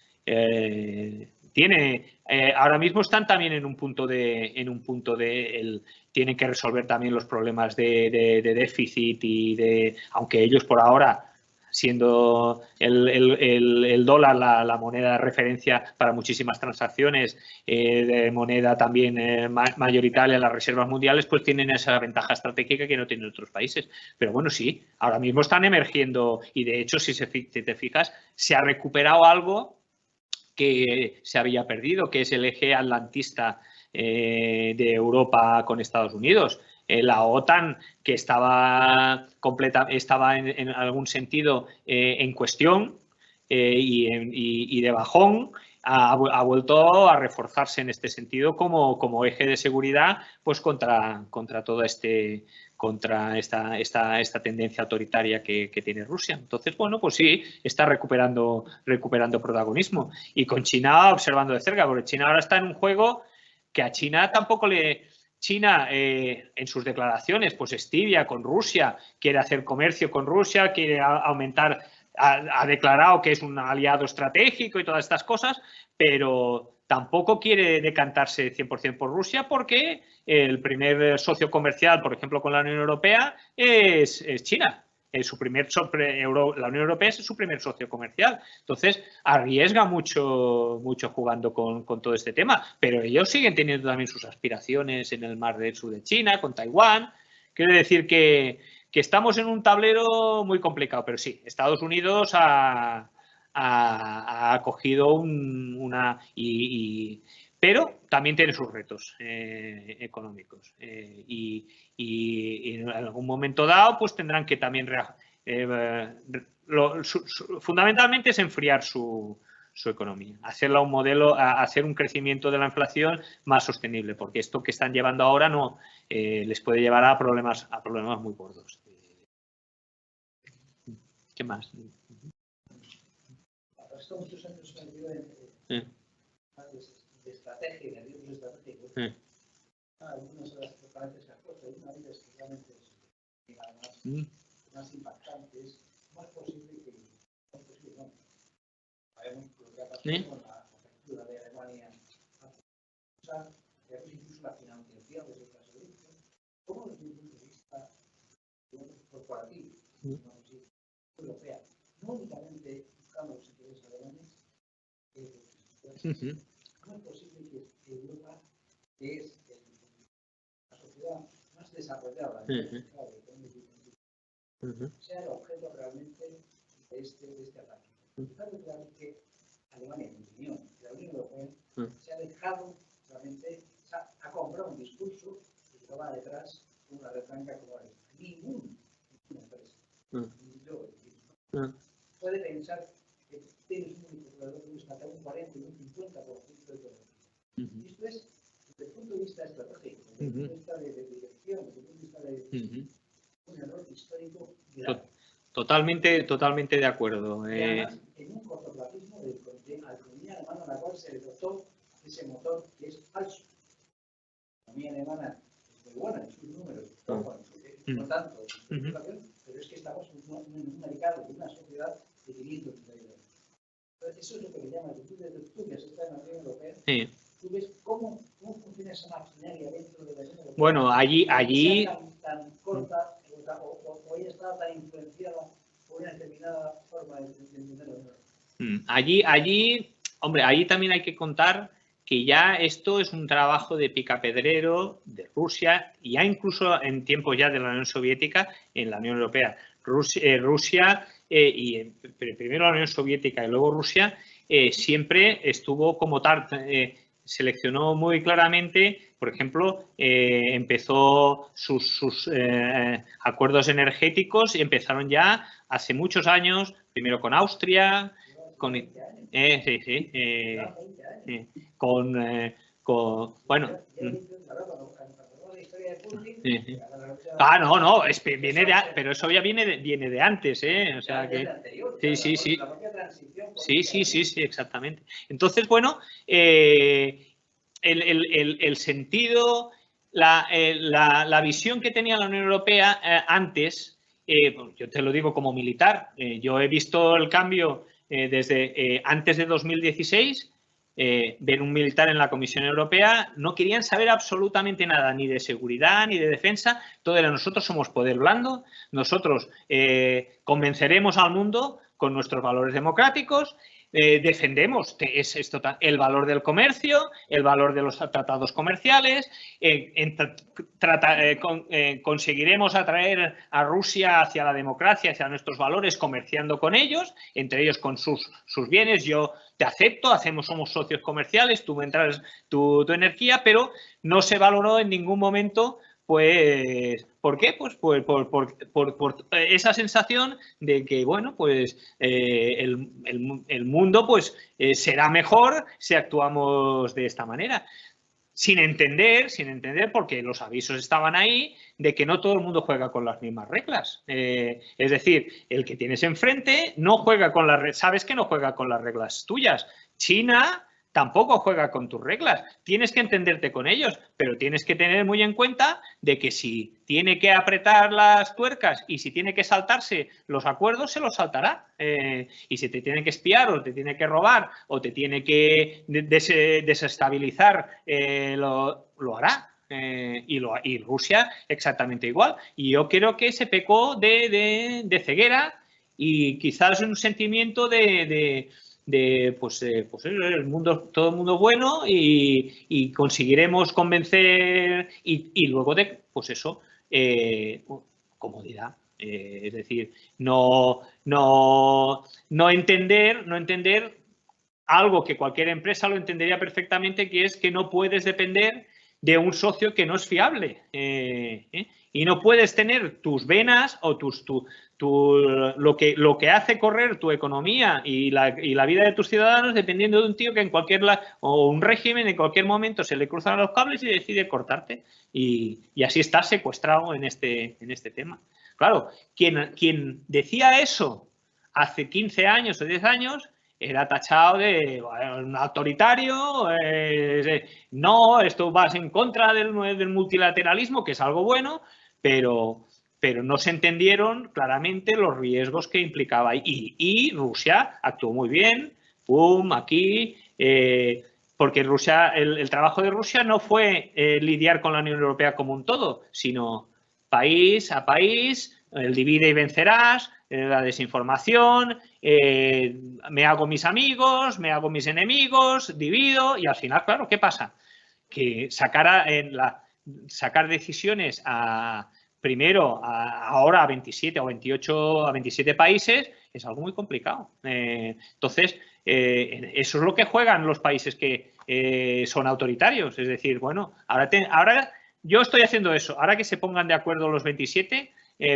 Speaker 2: ahora mismo están también en un punto tienen que resolver también los problemas de déficit y aunque ellos por ahora, siendo el dólar la moneda de referencia para muchísimas transacciones, de moneda también mayoritaria en las reservas mundiales, pues tienen esa ventaja estratégica que no tienen otros países. Pero bueno, sí, ahora mismo están emergiendo y de hecho, si te fijas, se ha recuperado algo que se había perdido, que es el eje atlantista de Europa con Estados Unidos. La OTAN, que estaba en algún sentido en cuestión y de bajón, ha vuelto a reforzarse en este sentido como eje de seguridad pues contra todo contra esta tendencia autoritaria que tiene Rusia. Entonces, bueno, pues sí, está recuperando protagonismo. Y con China observando de cerca, porque China ahora está en un juego que a China tampoco China, en sus declaraciones, pues es tibia con Rusia, quiere hacer comercio con Rusia, quiere aumentar, ha declarado que es un aliado estratégico y todas estas cosas, pero tampoco quiere decantarse 100% por Rusia porque el primer socio comercial, por ejemplo, con la Unión Europea es China. La Unión Europea es su primer socio comercial. Entonces, arriesga mucho jugando con todo este tema. Pero ellos siguen teniendo también sus aspiraciones en el mar del sur de China, con Taiwán. Quiere decir que estamos en un tablero muy complicado. Pero sí, Estados Unidos ha cogido pero también tiene sus retos económicos y en algún momento dado pues tendrán que también fundamentalmente es enfriar su economía, hacerla un modelo, hacer un crecimiento de la inflación más sostenible, porque esto que están llevando ahora no les puede llevar a problemas muy gordos. ¿Qué más?
Speaker 3: Muchos años se han metido de estrategia y de riesgos estratégicos. Algunas de las preferencias que has puesto, una de ellas que realmente es más impactantes, más posible que no. Sabemos lo que ha pasado con la apertura de Alemania, incluso la financiación de ese servicio. ¿Cómo desde el punto de vista corporativo, europea, no únicamente buscando los intereses alemanes, no es posible que Europa, que es la sociedad más desarrollada sea el objeto realmente de este ataque? Claro que Alemania, en mi opinión, la Unión Europea se ha dejado realmente, ha comprado un discurso que va detrás una red blanca como esta. Ninguna empresa, puede pensar que tienes un único proveedor que está un 40 y un 50% de todo. Esto es desde el punto de vista estratégico, desde el punto de vista de dirección, desde el punto de vista de un error histórico grave.
Speaker 2: Totalmente de acuerdo.
Speaker 3: Y además, en un cortoplacismo de la economía alemana, a la cual se le dotó ese motor que es falso. La economía alemana es muy buena en sus números, no tanto en su situación, pero es que estamos en un mercado, en una sociedad de 500 millones. eso es lo que le llaman, tú que has estado en la Unión Europea,
Speaker 2: Sí.
Speaker 3: tú ves cómo funciona esa maquinaria dentro de la Unión Europea.
Speaker 2: Bueno, allí
Speaker 3: Tan corta, o ella está tan influenciada por una determinada forma de entender la Unión Europea.
Speaker 2: allí, hombre, allí también hay que contar que ya esto es un trabajo de picapedrero de Rusia, y ya incluso en tiempos ya de la Unión Soviética, en la Unión Europea. Rusia primero la Unión Soviética y luego Rusia, siempre estuvo como tal, seleccionó muy claramente, por ejemplo, empezó sus acuerdos energéticos y empezaron ya hace muchos años, primero con Austria, con bueno. Ah, no, viene de, pero eso ya viene de antes, o sea que sí, exactamente. Entonces, bueno, el sentido, la visión que tenía la Unión Europea antes, yo te lo digo como militar, yo he visto el cambio desde antes de 2016. Ver un militar en la Comisión Europea, no querían saber absolutamente nada, ni de seguridad, ni de defensa. Todo era: nosotros somos poder blando, nosotros convenceremos al mundo con nuestros valores democráticos, defendemos el valor del comercio, el valor de los tratados comerciales, conseguiremos atraer a Rusia hacia la democracia, hacia nuestros valores, comerciando con ellos, entre ellos con sus bienes. Yo te acepto, somos socios comerciales, tú me entras tu energía, pero no se valoró en ningún momento. Pues, ¿por qué? Pues por esa sensación de que, bueno, pues el mundo pues será mejor si actuamos de esta manera. Sin entender, porque los avisos estaban ahí, de que no todo el mundo juega con las mismas reglas. Es decir, el que tienes enfrente no juega con las reglas, sabes que no juega con las reglas tuyas. China tampoco juega con tus reglas. Tienes que entenderte con ellos, pero tienes que tener muy en cuenta de que si tiene que apretar las tuercas y si tiene que saltarse los acuerdos, se los saltará. Y si te tiene que espiar o te tiene que robar o te tiene que desestabilizar, lo hará. Y Rusia exactamente igual. Y yo creo que se pecó de ceguera y quizás un sentimiento pues el mundo, todo el mundo bueno, y conseguiremos convencer y luego de, pues eso, comodidad. Es decir, no entender algo que cualquier empresa lo entendería perfectamente, que es que no puedes depender de un socio que no es fiable. Y no puedes tener tus venas o lo que hace correr tu economía y la vida de tus ciudadanos dependiendo de un tío que o un régimen en cualquier momento se le cruzan los cables y decide cortarte. Y así estás secuestrado en este tema. Claro, quien decía eso hace 15 años o 10 años era tachado de un autoritario, no, esto vas en contra del multilateralismo, que es algo bueno, pero no se entendieron claramente los riesgos que implicaba. Y Rusia actuó muy bien, pum, aquí, porque Rusia, el trabajo de Rusia no fue lidiar con la Unión Europea como un todo, sino país a país, el divide y vencerás, la desinformación, me hago mis amigos, me hago mis enemigos, divido, y al final, claro, ¿qué pasa? Que sacar decisiones primero ahora a 27 o 28 a 27 países es algo muy complicado. Entonces, eso es lo que juegan los países que son autoritarios. Es decir, bueno, ahora yo estoy haciendo eso. Ahora que se pongan de acuerdo los 27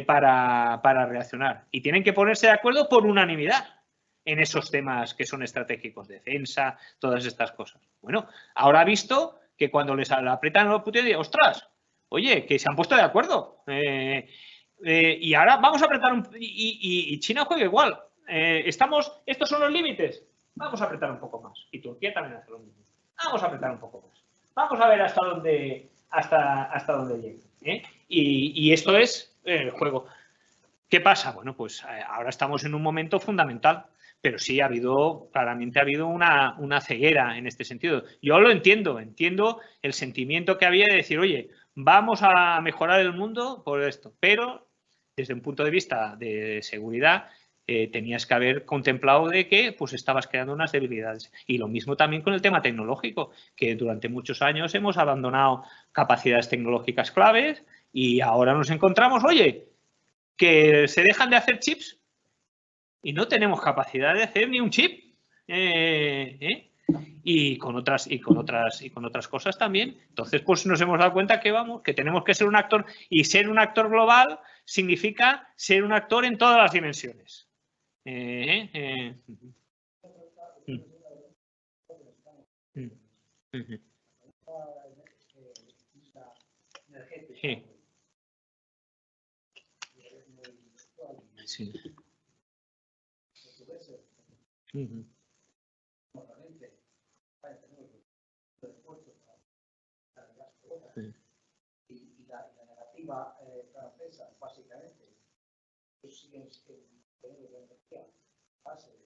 Speaker 2: para reaccionar. Y tienen que ponerse de acuerdo por unanimidad en esos temas que son estratégicos, defensa, todas estas cosas. Bueno, ahora ha visto que cuando les apretan los putos, ostras, oye, que se han puesto de acuerdo. Y ahora vamos a apretar y China juega igual. Estos son los límites. Vamos a apretar un poco más. Y Turquía también hace lo mismo. Vamos a apretar un poco más. Vamos a ver hasta dónde llega. Y esto es el juego. ¿Qué pasa? Bueno, pues ahora estamos en un momento fundamental, Pero sí, claramente ha habido una ceguera en este sentido. Yo lo entiendo el sentimiento que había de decir, oye, vamos a mejorar el mundo por esto, pero desde un punto de vista de seguridad tenías que haber contemplado de que pues estabas creando unas debilidades. Y lo mismo también con el tema tecnológico, que durante muchos años hemos abandonado capacidades tecnológicas claves y ahora nos encontramos, oye, que se dejan de hacer chips y no tenemos capacidad de hacer ni un chip. Y con otras cosas también. Entonces, pues nos hemos dado cuenta que tenemos que ser un actor, y ser un actor global significa ser un actor en todas las dimensiones. Sí.
Speaker 3: Y la negativa francesa, básicamente, ellos siguen teniendo la energía base de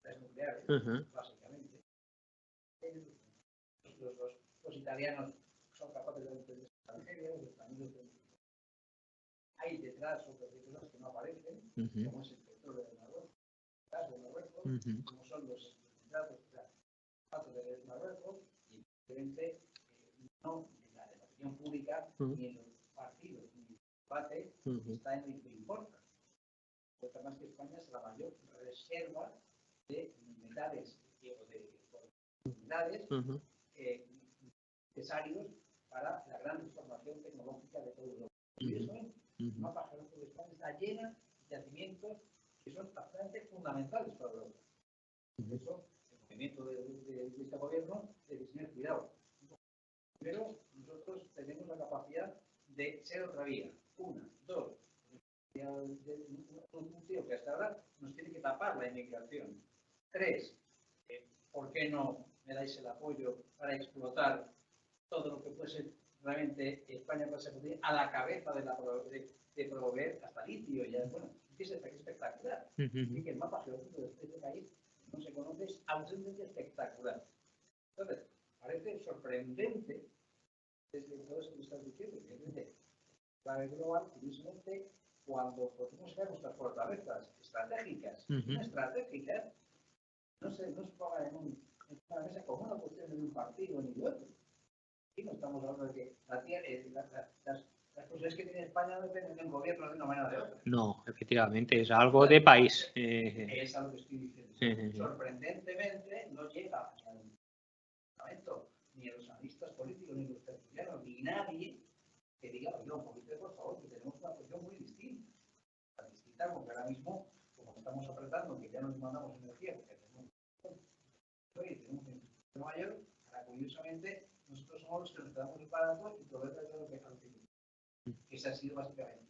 Speaker 3: las nucleares, básicamente. Los italianos son capaces de entender Argelia, los españoles de entender. Hay detrás otras cosas que no aparecen, como es el petróleo de Marruecos, el gas de Marruecos, como son los datos de Marruecos, y evidentemente no en la opinión pública, ni en los partidos, ni en el debate, está en lo que importa. Porque más que España es la mayor reserva de metales o de minerales necesarios para la gran transformación tecnológica de todo Europa. Y eso, el mapa geológico de España está llena de yacimientos que son absolutamente fundamentales para Europa. Por eso, el movimiento de este gobierno debe tener cuidado. Pero nosotros tenemos la capacidad de ser otra vía. Una, dos, un tío que hasta ahora nos tiene que tapar la inmigración. Tres, ¿por qué no me dais el apoyo para explotar todo lo que puede ser realmente España para ser a la cabeza de proveer hasta litio? Ya, bueno, es espectacular. Así que el mapa geológico de este país no se conoce, es absolutamente espectacular. Entonces, parece sorprendente desde todo eso que estás diciendo, evidentemente, la global, curiosamente, cuando podemos ver nuestras fortalezas estratégicas, no estratégicas, no se pongan en una mesa como una cuestión de un partido ni de otro. Aquí no estamos hablando de que las posibilidades que tiene España no dependen del gobierno de una manera o de otra.
Speaker 2: No, efectivamente, es algo de país.
Speaker 3: Es algo que estoy diciendo. Sorprendentemente no llega al Parlamento, ni a los analistas políticos, ni a los tertulianos, ni nadie que diga, oye, un poquito, por favor, que tenemos una posición muy distinta. Tan distinta porque ahora mismo, como estamos apretando, que ya nos mandamos energía, porque tenemos un mayor, ahora curiosamente, nosotros somos los que nos quedamos separados y todo eso es lo que ese ha sido básicamente.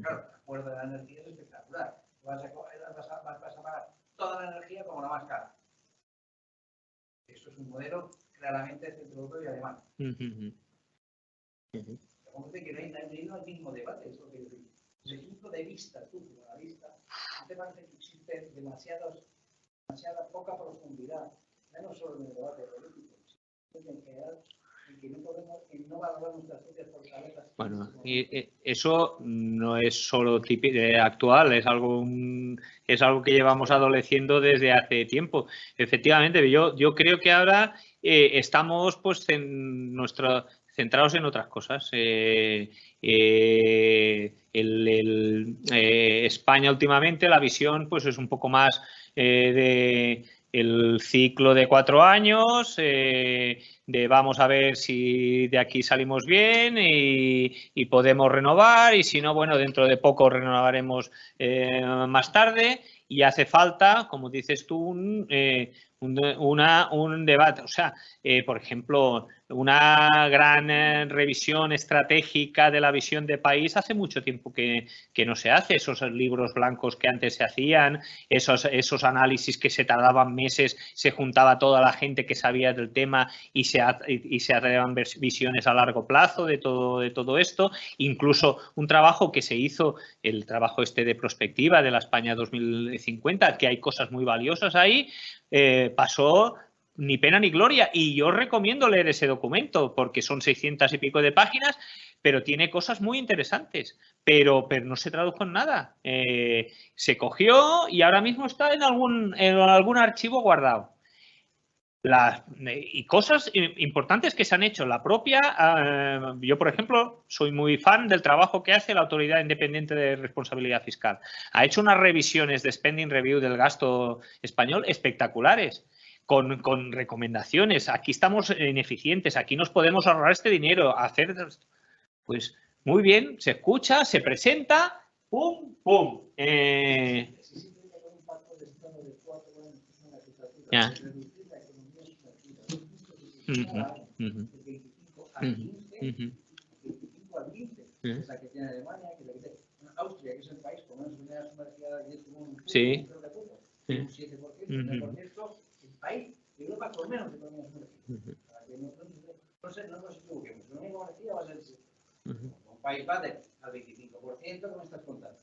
Speaker 3: Claro, el acuerdo de la energía es espectacular. Vas a pagar toda la energía como la más cara. Eso es un modelo claramente centro-europeo y alemán. Como que no hay el mismo debate, es lo que digo. Desde el punto de vista, tú como analista, ¿no te parece que existe demasiada poca profundidad, ya no solo en el debate político, sino en general, en que no valoramos nuestras propias fortalezas?
Speaker 2: Bueno, y eso no es solo actual, es algo que llevamos adoleciendo desde hace tiempo. Efectivamente, yo creo que ahora estamos pues centrados en otras cosas. España últimamente, la visión pues es un poco más de el ciclo de 4 años, de vamos a ver si de aquí salimos bien y podemos renovar, y si no, bueno, dentro de poco renovaremos más tarde, y hace falta, como dices tú, un debate. O sea, por ejemplo, una gran revisión estratégica de la visión de país hace mucho tiempo que no se hace. Esos libros blancos que antes se hacían, esos análisis que se tardaban meses, se juntaba toda la gente que sabía del tema y se hacían visiones a largo plazo de todo esto. Incluso un trabajo que se hizo, el trabajo de prospectiva de la España 2050, que hay cosas muy valiosas ahí, pasó ni pena ni gloria, y yo recomiendo leer ese documento porque son 600 y pico de páginas, pero tiene cosas muy interesantes, pero no se tradujo en nada. Se cogió y ahora mismo está en algún archivo guardado. Y cosas importantes que se han hecho. La propia, yo por ejemplo, soy muy fan del trabajo que hace la Autoridad Independiente de Responsabilidad Fiscal. Ha hecho unas revisiones de spending review del gasto español espectaculares. Con recomendaciones. Aquí estamos ineficientes, aquí nos podemos ahorrar este dinero, hacer, pues muy bien, se escucha, se presenta, pum, pum. Ya. Sí.
Speaker 3: País de Europa con menos economía sumergida. Para que no nos equivoquemos. La economía sumergida va a ser un país va al 25%, como estás contando.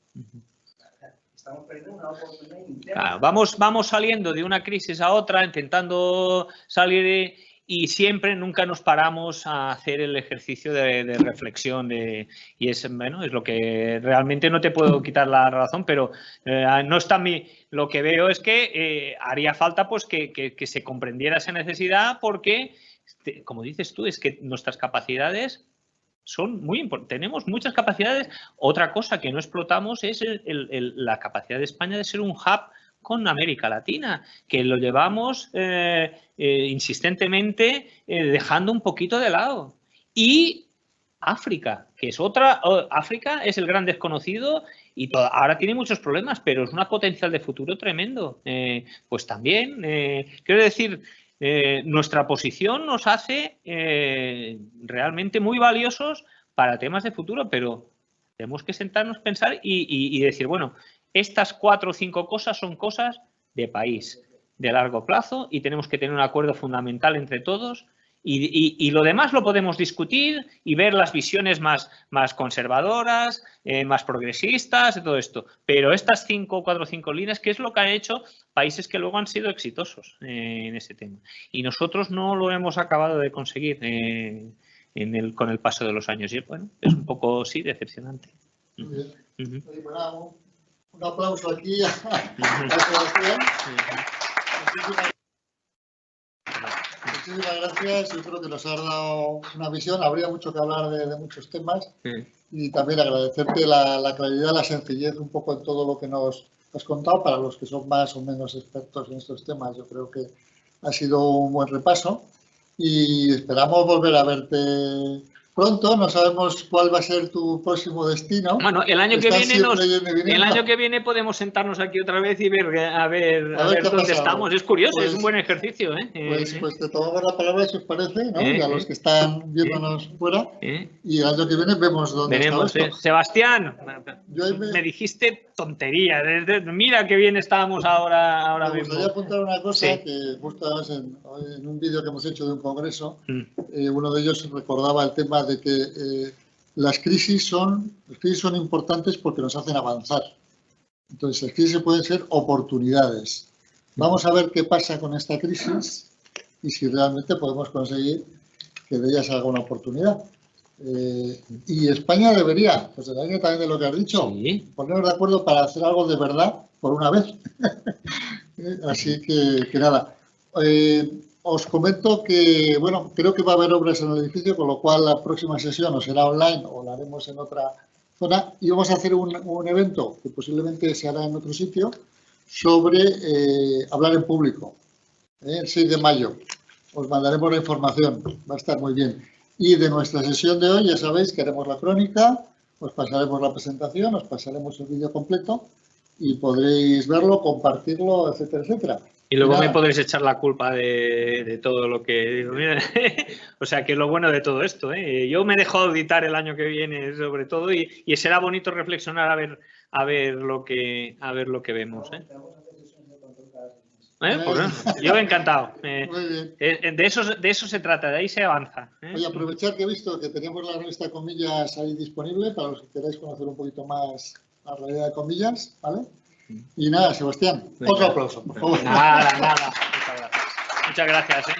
Speaker 3: Estamos perdiendo una oportunidad interna.
Speaker 2: Vamos saliendo de una crisis a otra, intentando salir y siempre, nunca nos paramos a hacer el ejercicio de reflexión. Y es lo que realmente no te puedo quitar la razón, pero no está lo que veo es que haría falta pues que se comprendiera esa necesidad porque, como dices tú, es que nuestras capacidades son muy importantes. Tenemos muchas capacidades. Otra cosa que no explotamos es la capacidad de España de ser un hub con América Latina, que lo llevamos insistentemente dejando un poquito de lado. Y África, que es otra. África es el gran desconocido y ahora tiene muchos problemas, pero es una potencial de futuro tremendo. Pues también, quiero decir, nuestra posición nos hace realmente muy valiosos para temas de futuro, pero tenemos que sentarnos, pensar y decir, bueno, estas 4 o 5 cosas son cosas de país, de largo plazo, y tenemos que tener un acuerdo fundamental entre todos. Y lo demás lo podemos discutir y ver las visiones más conservadoras, más progresistas, de todo esto. Pero estas 4 o 5 líneas, ¿qué es lo que han hecho países que luego han sido exitosos en ese tema? Y nosotros no lo hemos acabado de conseguir con el paso de los años. Y bueno, es un poco, sí, decepcionante.
Speaker 1: Muy bien. Un aplauso aquí a Sebastián. Muchísimas gracias. Yo creo que nos has dado una visión. Habría mucho que hablar de muchos temas. Y también agradecerte la claridad, la sencillez un poco en todo lo que nos has contado. Para los que son más o menos expertos en estos temas, yo creo que ha sido un buen repaso. Y esperamos volver a verte pronto. No sabemos cuál va a ser tu próximo destino.
Speaker 2: Bueno, el año que viene podemos sentarnos aquí otra vez y ver a ver dónde estamos. Es curioso, pues, es un buen ejercicio.
Speaker 1: Pues te tomamos la palabra, si os parece, ¿no? Y a los que están viéndonos fuera. Y el año que viene vemos dónde está esto.
Speaker 2: Sebastián, me dijiste tontería. Mira qué bien estábamos ahora mismo.
Speaker 1: Me gustaría apuntar una cosa que justo en un vídeo que hemos hecho de un congreso, uno de ellos recordaba el tema de que las crisis son importantes porque nos hacen avanzar. Entonces, las crisis pueden ser oportunidades. Vamos a ver qué pasa con esta crisis y si realmente podemos conseguir que de ella salga una oportunidad. Y España debería, pues en la línea también de lo que has dicho, ponernos de acuerdo para hacer algo de verdad por una vez. Así que nada. Os comento que, bueno, creo que va a haber obras en el edificio, con lo cual la próxima sesión o será online o la haremos en otra zona. Y vamos a hacer un evento que posiblemente se hará en otro sitio sobre hablar en público. El 6 de mayo. Os mandaremos la información. Va a estar muy bien. Y de nuestra sesión de hoy, ya sabéis que haremos la crónica, os pasaremos la presentación, os pasaremos el vídeo completo y podréis verlo, compartirlo, etcétera, etcétera.
Speaker 2: Y luego
Speaker 1: Nada.
Speaker 2: me podréis echar la culpa de todo lo que digo. Mira, o sea, que es lo bueno de todo esto, ¿eh? Yo me dejo auditar el año que viene, sobre todo, y será bonito reflexionar a ver lo que vemos, ¿eh? Pues, yo encantado.
Speaker 1: Muy bien.
Speaker 2: De eso se trata, de ahí se avanza, ¿eh?
Speaker 1: Voy a aprovechar que he visto que tenemos la revista Comillas ahí disponible para los que queráis conocer un poquito más la realidad de Comillas, ¿vale? Y nada, Sebastián,
Speaker 2: Venga.
Speaker 1: otro aplauso, por favor.
Speaker 2: Nada. Muchas gracias. Muchas gracias, ¿eh?